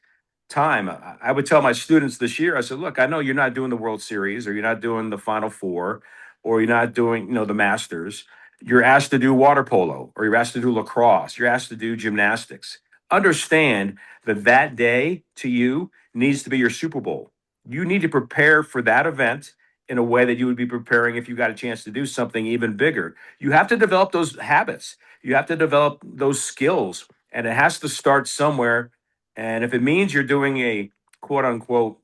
E: time. I would tell my students this year, I said, look, I know you're not doing the World Series, or you're not doing the Final Four, or you're not doing, the Masters. You're asked to do water polo, or you're asked to do lacrosse. You're asked to do gymnastics. Understand that day to you needs to be your Super Bowl. You need to prepare for that event in a way that you would be preparing if you got a chance to do something even bigger. You have to develop those habits. You have to develop those skills, and it has to start somewhere. And if it means you're doing a quote unquote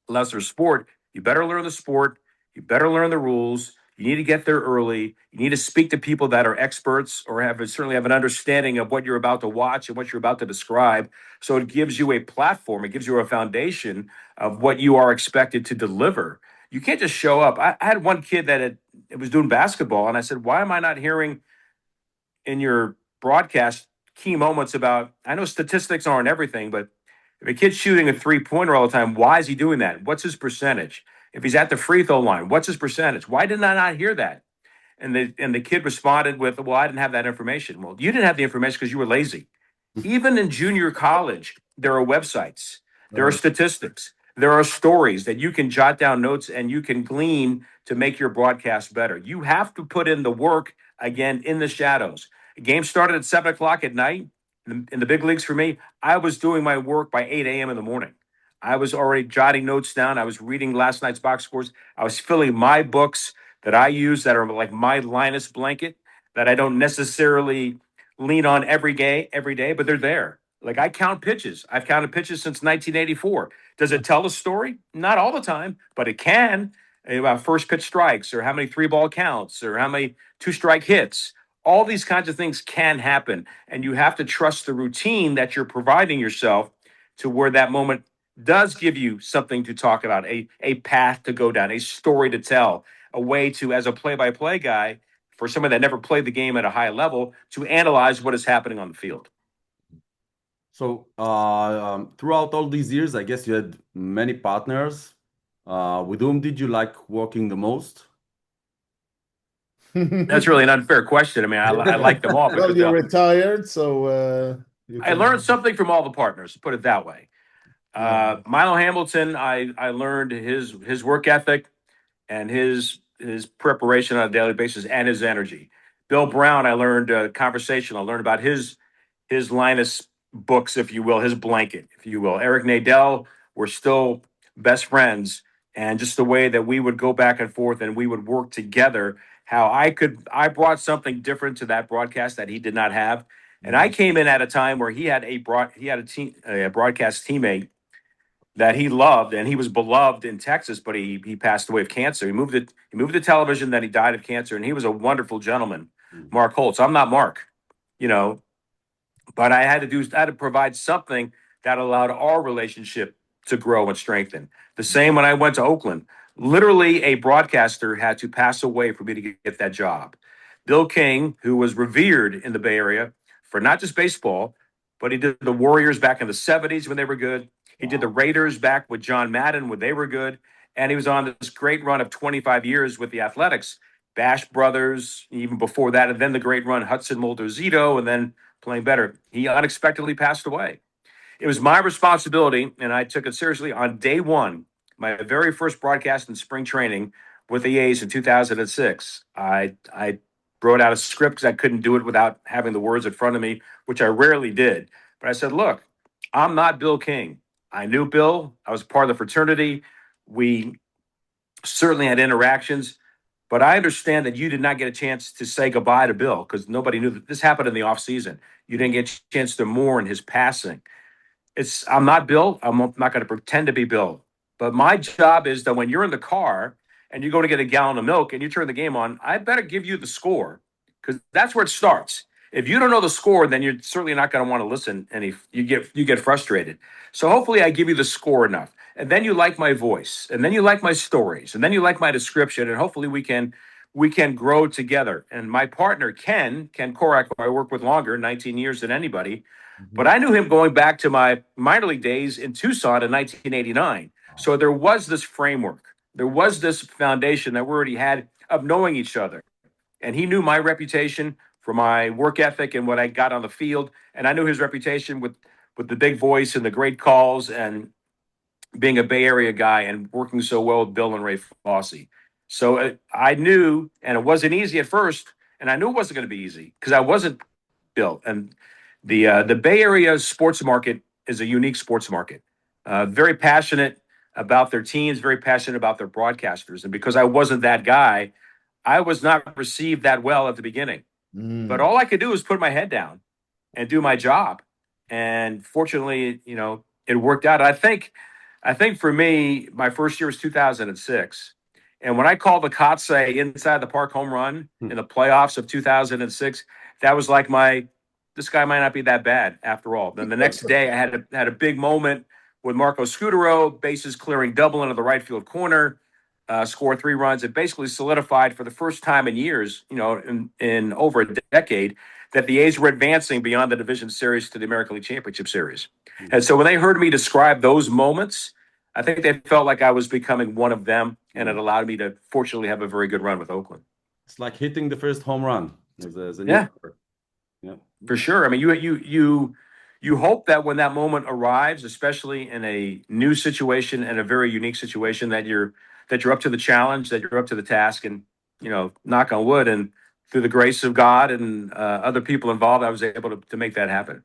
E: lesser sport, you better learn the sport. You better learn the rules. You need to get there early. You need to speak to people that are experts or certainly have an understanding of what you're about to watch and what you're about to describe. So it gives you a platform. It gives you a foundation of what you are expected to deliver. You can't just show up. I had one kid that was doing basketball, and I said, why am I not hearing in your broadcast key moments about, I know statistics aren't everything, but if a kid's shooting a three-pointer all the time, why is he doing that? What's his percentage? If he's at the free throw line, what's his percentage? Why did I not hear that? And the kid responded with, well, I didn't have that information. Well, you didn't have the information because you were lazy. Even in junior college, there are websites, there are statistics, there are stories that you can jot down notes and you can glean to make your broadcast better. You have to put in the work, again, in the shadows. The game started at 7 o'clock at night. In the big leagues for me, I was doing my work by 8 a.m. in the morning. I was already jotting notes down. I was reading last night's box scores. I was filling my books that I use that are like my Linus blanket that I don't necessarily lean on every day, but they're there. Like, I count pitches. I've counted pitches since 1984. Does it tell a story? Not all the time, but it can. About first pitch strikes, or how many 3-ball counts, or how many 2-strike hits. All these kinds of things can happen. And you have to trust the routine that you're providing yourself to where that moment does give you something to talk about, a path to go down, a story to tell, a way to, as a play-by-play guy, for someone that never played the game at a high level, to analyze what is happening on the field.
D: So throughout all these years, I guess you had many partners. With whom did you like working the most?
E: That's really an unfair question. I mean, I like them all.
C: Well, you're retired, so
E: I learned something from all the partners, put it that way. Milo Hamilton, I learned his work ethic and his preparation on a daily basis and his energy. Bill Brown, I learned conversation. I learned about his Linus books, if you will, his blanket, if you will. Eric Nadel, we're still best friends, and just the way that we would go back and forth and we would work together. How I brought something different to that broadcast that he did not have, and I came in at a time where he had a broadcast teammate that he loved, and he was beloved in Texas, but he passed away of cancer. He moved to television, then he died of cancer, and he was a wonderful gentleman, Mark Holtz. I'm not Mark, but I had to provide something that allowed our relationship to grow and strengthen. The same when I went to Oakland. Literally, a broadcaster had to pass away for me to get that job. Bill King, who was revered in the Bay Area for not just baseball, but he did the Warriors back in the 70s when they were good. He did the Raiders back with John Madden when they were good. And he was on this great run of 25 years with the Athletics. Bash Brothers, even before that, and then the great run, Hudson Mulder Zito, and then playing better. He unexpectedly passed away. It was my responsibility, and I took it seriously on day one, my very first broadcast in spring training with the A's in 2006. I wrote out a script because I couldn't do it without having the words in front of me, which I rarely did. But I said, look, I'm not Bill King. I knew Bill. I was part of the fraternity. We certainly had interactions, but I understand that you did not get a chance to say goodbye to Bill because nobody knew that this happened in the off season. You didn't get a chance to mourn his passing. I'm not Bill. I'm not going to pretend to be Bill. But my job is that when you're in the car and you go to get a gallon of milk and you turn the game on, I better give you the score because that's where it starts. If you don't know the score, then you're certainly not going to want to listen, and you get frustrated. So hopefully I give you the score enough, and then you like my voice, and then you like my stories, and then you like my description, and hopefully we can grow together. And my partner Ken Korak, who I work with longer, 19 years than anybody, but I knew him going back to my minor league days in Tucson in 1989. So there was this framework, there was this foundation that we already had of knowing each other, and he knew my reputation for my work ethic and what I got on the field. And I knew his reputation with the big voice and the great calls and being a Bay Area guy and working so well with Bill and Ray Fosse. So I knew, and it wasn't easy at first, and I knew it wasn't going to be easy because I wasn't Bill. And the Bay Area sports market is a unique sports market, very passionate about their teams, very passionate about their broadcasters. And because I wasn't that guy, I was not received that well at the beginning. But all I could do was put my head down and do my job. And fortunately, it worked out. I think for me, my first year was 2006. And when I called the Kotze inside the park home run in the playoffs of 2006, that was like this guy might not be that bad after all. Then the next day I had a big moment with Marco Scutero, bases clearing double into the right field corner. Score 3 runs. It basically solidified for the first time in years, in over a decade, that the A's were advancing beyond the division series to the American League Championship Series. And so when they heard me describe those moments, I think they felt like I was becoming one of them, and it allowed me to fortunately have a very good run with Oakland.
D: It's like hitting the first home run.
E: Yeah, for sure. I mean, you hope that when that moment arrives, especially in a new situation and a very unique situation, that you're up to the challenge, that you're up to the task, and knock on wood, and through the grace of God and other people involved, I was able to make that happen.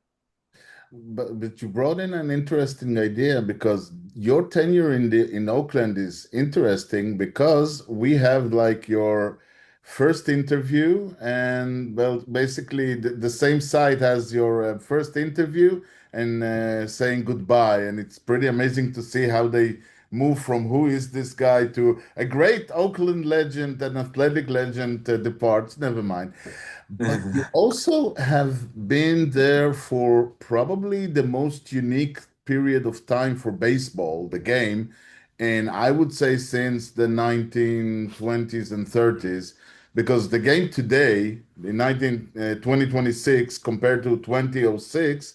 C: But you brought in an interesting idea because your tenure in Oakland is interesting because we have like your first interview and basically the same site has your first interview and saying goodbye, and it's pretty amazing to see how they move from who is this guy to a great Oakland legend, an athletic legend departs, never mind. But you also have been there for probably the most unique period of time for baseball, the game, and I would say since the 1920s and 30s, because the game today, in 2026 compared to 2006,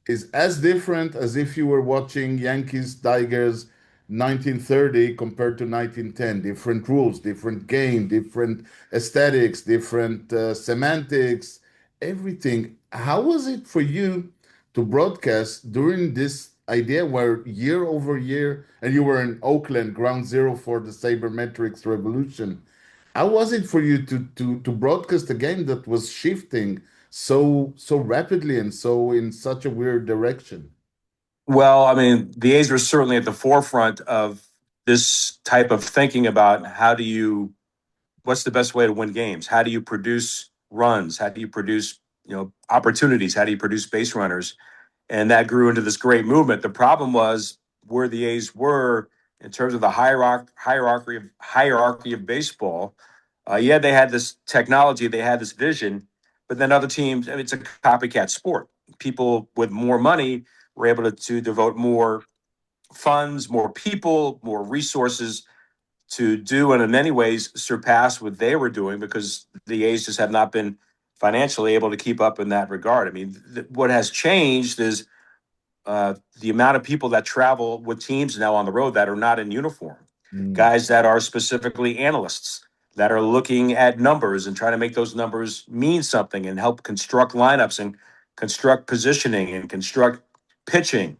C: is as different as if you were watching Yankees, Tigers, 1930 compared to 1910. Different rules, different game, different aesthetics, different semantics, everything. How was it for you to broadcast during this idea where year over year, and you were in Oakland, ground zero for the sabermetrics revolution? How was it for you to broadcast a game that was shifting so rapidly and so in such a weird direction?
E: Well, I mean, the A's were certainly at the forefront of this type of thinking about what's the best way to win games? How do you produce runs? How do you produce, opportunities? How do you produce base runners? And that grew into this great movement. The problem was where the A's were in terms of the hierarchy of baseball. They had this technology, they had this vision, but then other teams, I mean, it's a copycat sport. People with more money were able to devote more funds, more people, more resources to do, and in many ways surpass what they were doing because the A's just have not been financially able to keep up in that regard. I mean, what has changed is the amount of people that travel with teams now on the road that are not in uniform, guys that are specifically analysts that are looking at numbers and trying to make those numbers mean something and help construct lineups and construct positioning and construct pitching.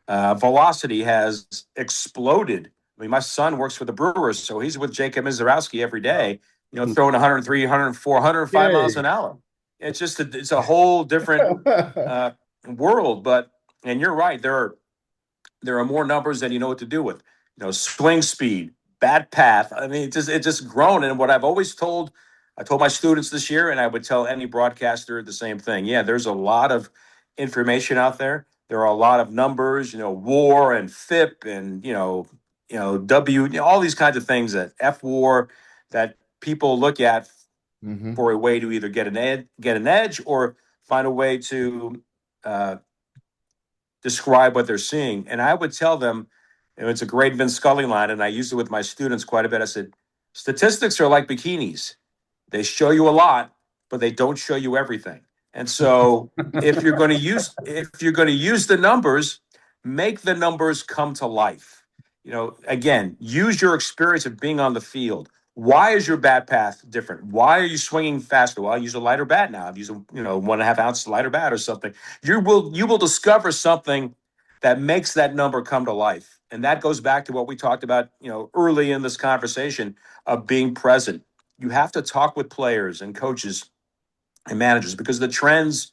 E: Velocity has exploded. I mean, my son works for the Brewers, so he's with Jacob Mizorowski every day, throwing 103, 104, 105 miles an hour. It's just it's a whole different world. And you're right, there are more numbers than you know what to do with. Swing speed, bat path. I mean, it's just grown. And what I told my students this year, and I would tell any broadcaster the same thing. Yeah, there's a lot of information out there. There are a lot of numbers, WAR and FIP and W, all these kinds of things that FWAR that people look at for a way to either get an edge or find a way to describe what they're seeing. And I would tell them, it's a great Vince Scully line, and I used it with my students quite a bit. I said, statistics are like bikinis. They show you a lot, but they don't show you everything. And so if you're going to use the numbers, make the numbers come to life. Again, use your experience of being on the field. Why is your bat path different? Why are you swinging faster? Well, I use a lighter bat now. I've used a 1.5 ounce lighter bat or something. You will discover something that makes that number come to life. And that goes back to what we talked about, early in this conversation of being present. You have to talk with players and coaches and managers because the trends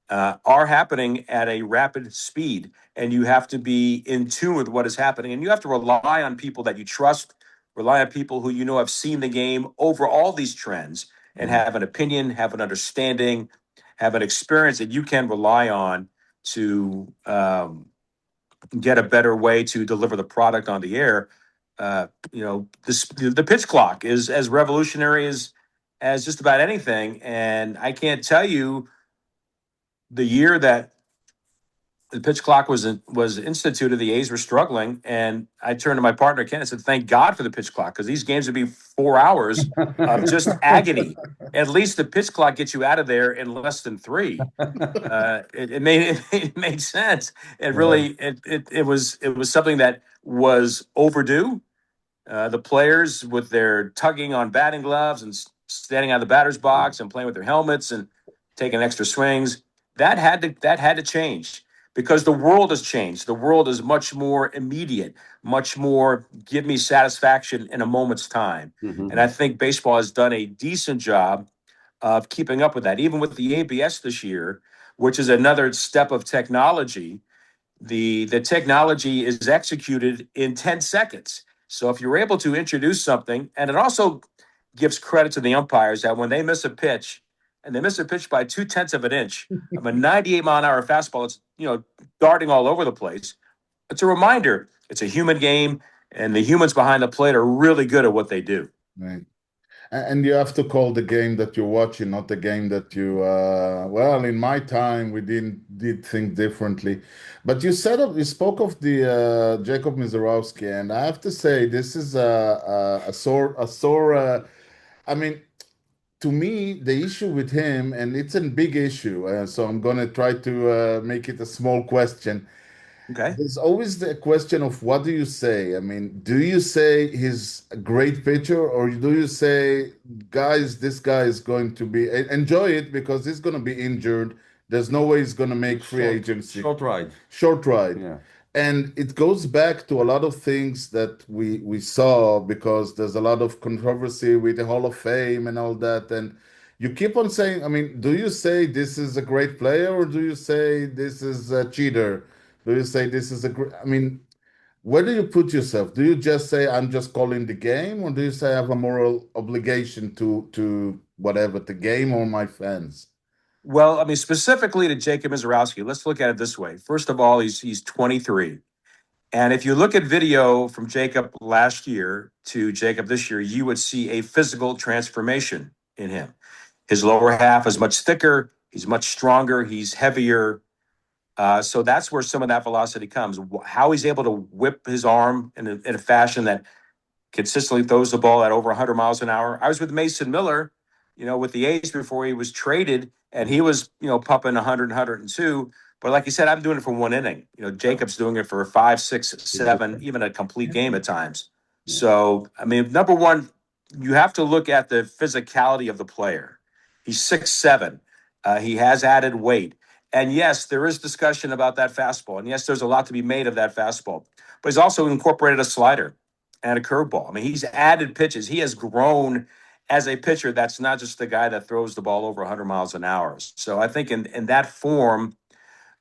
E: are happening at a rapid speed, and you have to be in tune with what is happening. And you have to rely on people that you trust, rely on people who have seen the game over all these trends and have an opinion, have an understanding, have an experience that you can rely on to get a better way to deliver the product on the air. The pitch clock is as revolutionary as just about anything. And I can't tell you the year that the pitch clock was instituted, the A's were struggling. And I turned to my partner, Ken, and said, thank God for the pitch clock, because these games would be 4 hours of just agony. At least the pitch clock gets you out of there in less than 3. It made sense. It really, it was something that was overdue. The players with their tugging on batting gloves and standing out of the batter's box and playing with their helmets and taking extra swings, that had to change. Because the world has changed. The world is much more immediate, much more give me satisfaction in a moment's time. And I think baseball has done a decent job of keeping up with that. Even with the ABS this year, which is another step of technology, the technology is executed in 10 seconds. So if you're able to introduce something, and it also gives credit to the umpires that when they miss a pitch, and they miss a pitch by 0.2 of an inch of a 98-mile-an-hour fastball, it's darting all over the place. It's a reminder. It's a human game, and the humans behind the plate are really good at what they do.
C: Right. And you have to call the game that you're watching, not the game that you. Well, in my time, we did think differently. But you spoke of the Jacob Mizorowski, and I have to say this is a sore. I mean, to me, the issue with him, and it's a big issue, so I'm going to try to make it a small question.
E: Okay.
C: There's always the question of what do you say? I mean, do you say he's a great pitcher, or do you say, guys, this guy is going to be, enjoy it because he's going to be injured. There's no way he's going to make free agency.
D: Short ride.
C: Short ride.
D: Yeah.
C: And it goes back to a lot of things that we saw because there's a lot of controversy with the Hall of Fame and all that. And you keep on saying, I mean, do you say this is a great player or do you say this is a cheater? Do you say this is a great, I mean, where do you put yourself? Do you just say I'm just calling the game, or do you say I have a moral obligation to whatever, the game or my fans?
E: Well, I mean, specifically to Jacob Mizorowski, let's look at it this way. First of all, he's 23. And if you look at video from Jacob last year to Jacob this year, you would see a physical transformation in him. His lower half is much thicker. He's much stronger. He's heavier. So that's where some of that velocity comes. How he's able to whip his arm in a fashion that consistently throws the ball at over 100 miles an hour. I was with Mason Miller, with the A's before he was traded, and he was, pumping 100, 102. But like you said, I'm doing it for one inning. Jacob's doing it for 5, 6, 7, even a complete game at times. So, I mean, number one, you have to look at the physicality of the player. He's 6'7". He has added weight. And yes, there is discussion about that fastball. And yes, there's a lot to be made of that fastball. But he's also incorporated a slider and a curveball. I mean, he's added pitches. He has grown as a pitcher. That's not just the guy that throws the ball over 100 miles an hour. So I think in that form,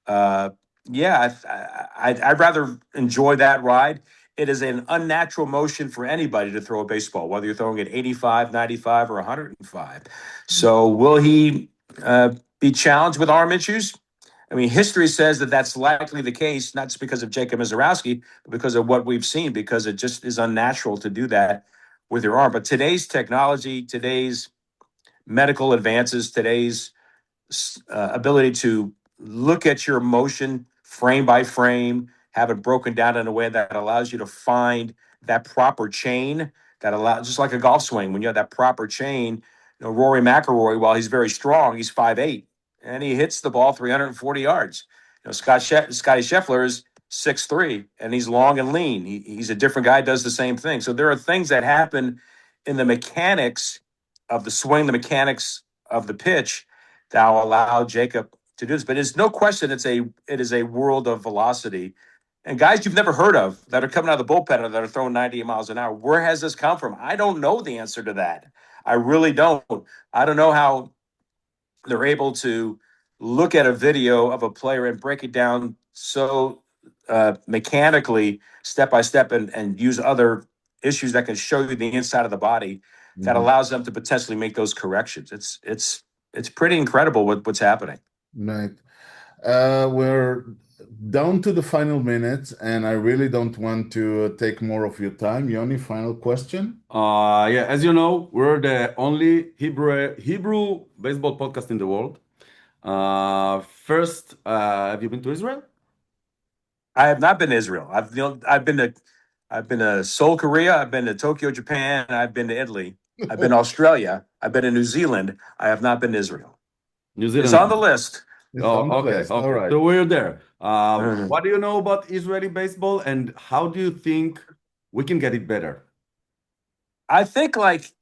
E: I'd rather enjoy that ride. It is an unnatural motion for anybody to throw a baseball, whether you're throwing it 85, 95, or 105. So will he be challenged with arm issues? I mean, history says that that's likely the case, not just because of Jacob Mizorowski, but because of what we've seen, because it just is unnatural to do that with your arm. But today's technology, today's medical advances, today's ability to look at your motion frame by frame, have it broken down in a way that allows you to find that proper chain that allows, just like a golf swing, when you have that proper chain. Rory McIlroy, while he's very strong, he's 5'8", and he hits the ball 340 yards. Scotty Scheffler is 6'3", and he's long and lean. He's a different guy, does the same thing. So there are things that happen in the mechanics of the swing, the mechanics of the pitch, that will allow Jacob to do this. But there's no question it is a world of velocity. And guys you've never heard of that are coming out of the bullpen or that are throwing 98 miles an hour, where has this come from? I don't know the answer to that. I really don't. I don't know how they're able to look at a video of a player and break it down so mechanically, step by step, and use other issues that can show you the inside of the body that allows them to potentially make those corrections. It's pretty incredible what's happening.
C: Right. We're down to the final minutes, and I really don't want to take more of your time. Yoni, final question?
D: As you know, we're the only Hebrew baseball podcast in the world. First, have you been to Israel?
E: I have not been to Israel. I've been to Seoul, Korea. I've been to Tokyo, Japan. I've been to Italy. I've been to Australia. I've been to New Zealand. I have not been to Israel.
D: New Zealand.
E: It's on the list.
D: Okay.
C: All right.
D: So we're there. What do you know about Israeli baseball, and how do you think we can get it better?
E: I think, like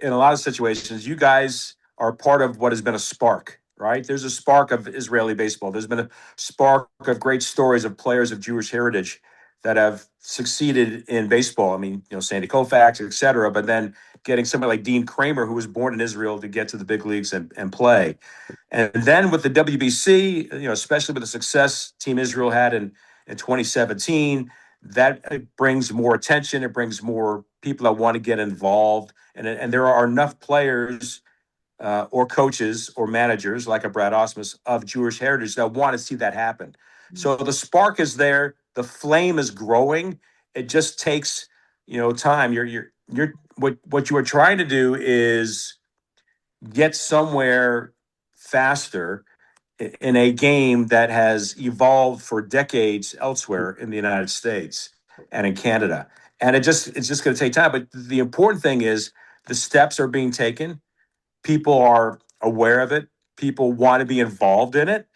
E: in a lot of situations, you guys are part of what has been a spark, right? There's a spark of Israeli baseball. There's been a spark of great stories of players of Jewish heritage that have succeeded in baseball. I mean, Sandy Koufax, et cetera, but then getting somebody like Dean Kramer, who was born in Israel, to get to the big leagues and play. And then with the WBC, especially with the success Team Israel had in 2017, that brings more attention. It brings more people that want to get involved. And there are enough players or coaches or managers like a Brad Osmus of Jewish heritage that want to see that happen. So the spark is there. The flame is growing. It just takes, time. What you are trying to do is get somewhere faster in a game that has evolved for decades elsewhere in the United States and in Canada. And it's just going to take time. But the important thing is the steps are being taken. People are aware of it. People want to be involved in it.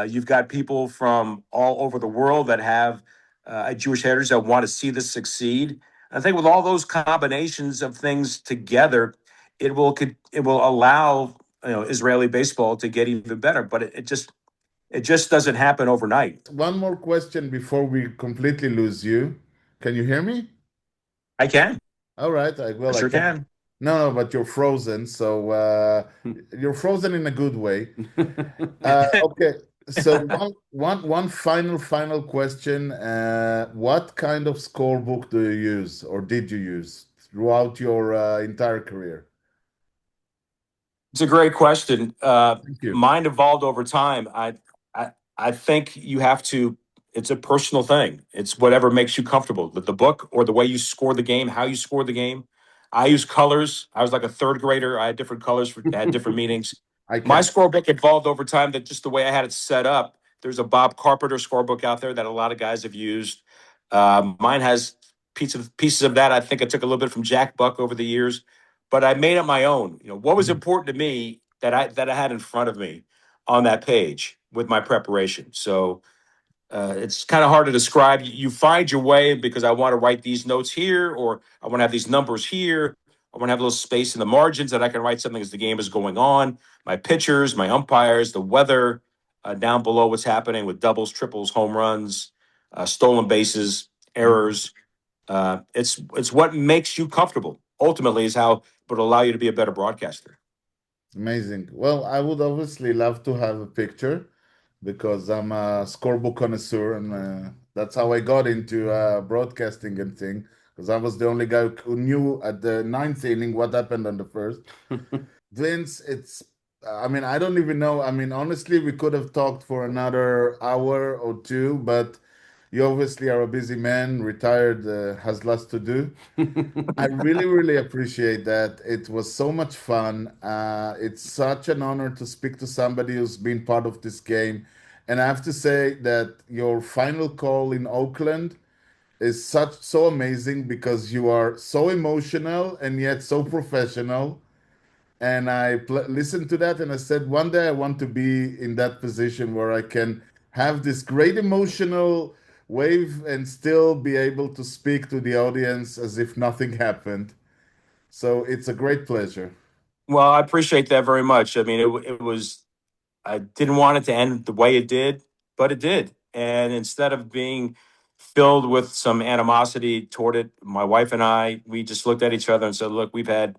E: You've got people from all over the world that have a Jewish heritage that want to see this succeed. I think with all those combinations of things together, it will allow Israeli baseball to get even better. But It just doesn't happen overnight.
C: One more question before we completely lose you. Can you hear me?
E: I can.
C: All right.
E: I sure can.
C: No, but you're frozen, so you're frozen in a good way. Okay, so one final question. What kind of scorebook do you use, or did you use throughout your entire career?
E: It's a great question.
C: Thank you.
E: Mine evolved over time. I think you have to. It's a personal thing. It's whatever makes you comfortable. The book or the way you score the game, how you score the game. I use colors. I was like a third grader. I had different colors had different meanings. My scorebook evolved over time. That just the way I had it set up. There's a Bob Carpenter scorebook out there that a lot of guys have used. Mine has pieces of that. I think I took a little bit from Jack Buck over the years, but I made it my own. What was important to me that I had in front of me on that page with my preparation. So. It's kind of hard to describe. You find your way because I want to write these notes here, or I want to have these numbers here. I want to have a little space in the margins that I can write something as the game is going on. My pitchers, my umpires, the weather down below what's happening with doubles, triples, home runs, stolen bases, errors. It's what makes you comfortable. Ultimately is how it would allow you to be a better broadcaster.
C: Amazing. Well, I would obviously love to have a picture, because I'm a scorebook connoisseur, and that's how I got into broadcasting and thing, because I was the only guy who knew at the 9th inning what happened on the first. Vince, I don't even know. Honestly, we could have talked for another hour or two, but you obviously are a busy man, retired, has lots to do. I really, really appreciate that. It was so much fun. It's such an honor to speak to somebody who's been part of this game. And I have to say that your final call in Oakland is so amazing, because you are so emotional and yet so professional. And I listened to that and I said, one day I want to be in that position where I can have this great emotional wave and still be able to speak to the audience as if nothing happened. So it's a great pleasure.
E: Well, I appreciate that very much. It was, I didn't want it to end the way it did, but it did. And instead of being filled with some animosity toward it, my wife and I, we just looked at each other and said, look, we've had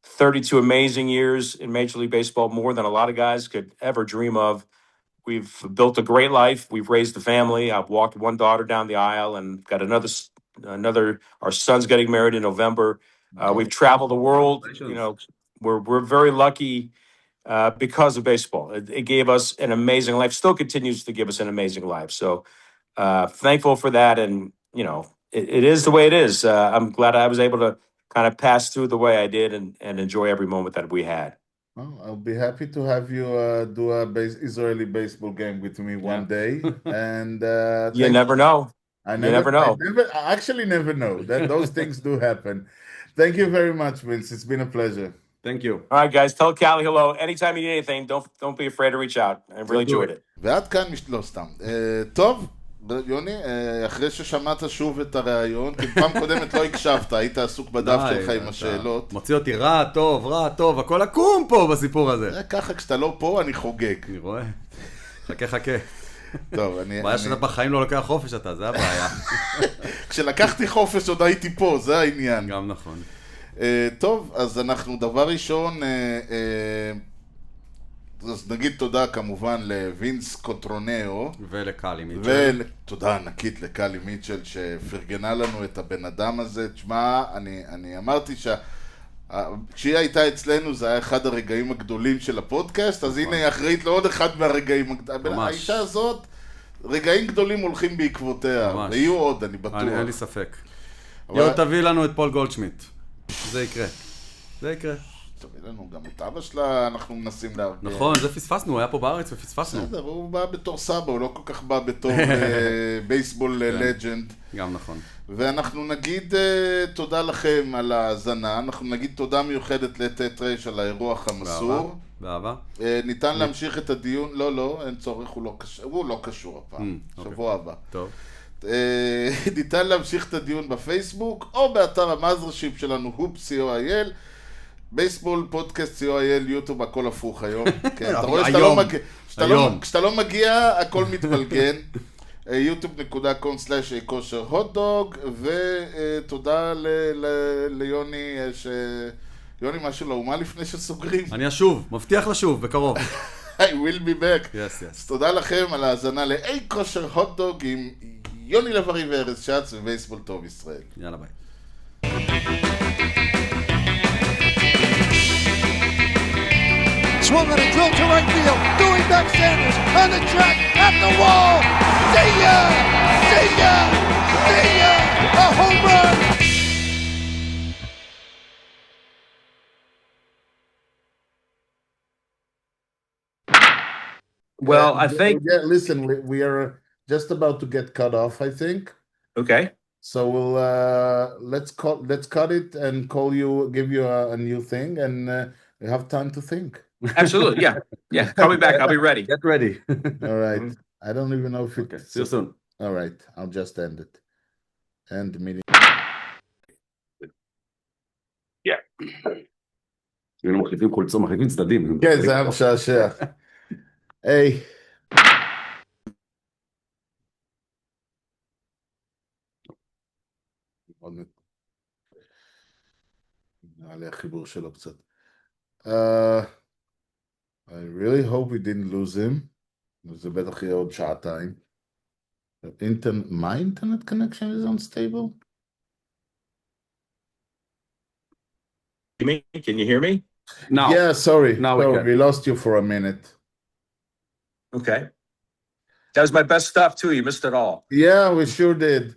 E: 32 amazing years in Major League Baseball, more than a lot of guys could ever dream of. We've built a great life. We've raised a family. I've walked one daughter down the aisle and got another. Our son's getting married in November. We've traveled the world. We're very lucky because of baseball. It gave us an amazing life. Still continues to give us an amazing life. So thankful for that. And it is the way it is. I'm glad I was able to kind of pass through the way I did and enjoy every moment that we had.
C: Well, I'll be happy to have you do a Israeli baseball game with me one day. And
E: you never know.
C: You never know. I actually never know that those things do happen. Thank you very much, Vince. It's been a pleasure.
D: Thank you.
E: All right, guys. Tell Callie hello. Anytime you need anything, don't be afraid to reach out. I really enjoyed it.
C: ועד כאן לא סתם. טוב, יוני, אחרי ששמעת שוב את הרעיון, כי פעם קודמת לא הקשבת, היית עסוק בדף שלך עם השאלות.
D: מוציא אותי רע, טוב, הכל עקום פה בסיפור הזה.
C: ככה, כשאתה לא פה, אני חוגג.
D: אני רואה. חכה.
C: טוב,
D: בעיה שאתה בחיים לא לוקח חופש אתה, זה הבעיה.
C: כשלקחתי חופש עוד הייתי פה, זה העניין.
D: גם נכון.
C: טוב, אז אנחנו דבר ראשון, אז נגיד תודה כמובן לווינס קוטרונאו
D: ולקלי מיטשל,
C: ותודה ענקית לקלי מיטשל שפרגנה לנו את הבן אדם הזה. תשמע, אני אמרתי כשהיא הייתה אצלנו זה היה אחד הרגעים הגדולים של הפודקאסט, אז הנה היא אחראית לעוד אחד מהרגעים הגדולים. האישה הזאת, רגעים גדולים הולכים בעקבותיה, ויהיו עוד, אני בטוח.
D: אין לי ספק. תביא לנו את פול גולדשמיט, זה יקרה. תביא
C: לנו גם את אבא שלה, אנחנו מנסים להרגיע.
D: נכון, זה פספסנו, הוא היה פה בארץ ופספסנו. בסדר,
C: הוא בא בתור סבא, הוא לא כל כך בא בתור בייסבול לג'נד.
D: גם נכון.
C: ואנחנו נגיד תודה לכם על ההאזנה, אנחנו נגיד תודה מיוחדת לטטרש על האירוח המסור.
D: באהבה.
C: ניתן להמשיך את הדיון, לא, אין צורך, הוא לא קשור הפעם, שבוע הבא.
D: טוב.
C: ניתן להמשיך את הדיון בפייסבוק, או באתר המאזרשיפ שלנו, הופסי.co.il. בייסבול, פודקאסט, co.il, יוטיוב, הכל הפוך היום. כן, אתה רואה כשאתה לא מגיע, הכל מתבלגן. youtube.com/כושר הוטדוג, ותודה ליוני, יוני משהו לאומה לפני שסוגרים.
D: אני אשוב, מבטיח לשוב, בקרוב.
C: I will be back.
D: Yes.
C: אז תודה לכם על ההאזנה כושר הוטדוג עם יוני לב-ארי וארז שץ ובייסבול טוב ישראל.
D: יאללה ביי.
B: Swung on a drill to right field. Doing back Sanders on the track at the wall. See ya! See ya! See ya! A home run!
E: Well, I think.
C: Yeah, listen, we are just about to get cut off, I think.
E: Okay.
C: So we'll let's cut it and give you a new thing, and you have time to think.
E: Absolutely. Yeah. Call me back. I'll be ready.
D: Get ready.
C: All right. I don't even know if it.
D: Okay, see you soon.
C: All right. I'll just end it. End the meeting.
E: Yeah.
D: היינו מחליפים חולצות, מחליפים צדדים.
C: כן, זה היה משעשע. היי. נראה לי החיבור שלו קצת. I really hope we didn't lose him. זה בטח יהיה עוד שעתיים. My internet connection is unstable?
E: Can you hear me?
D: No.
C: Yeah, sorry.
D: Now
C: we lost you for a minute.
E: Okay. That was my best stuff too. You missed it all.
C: Yeah, we sure did.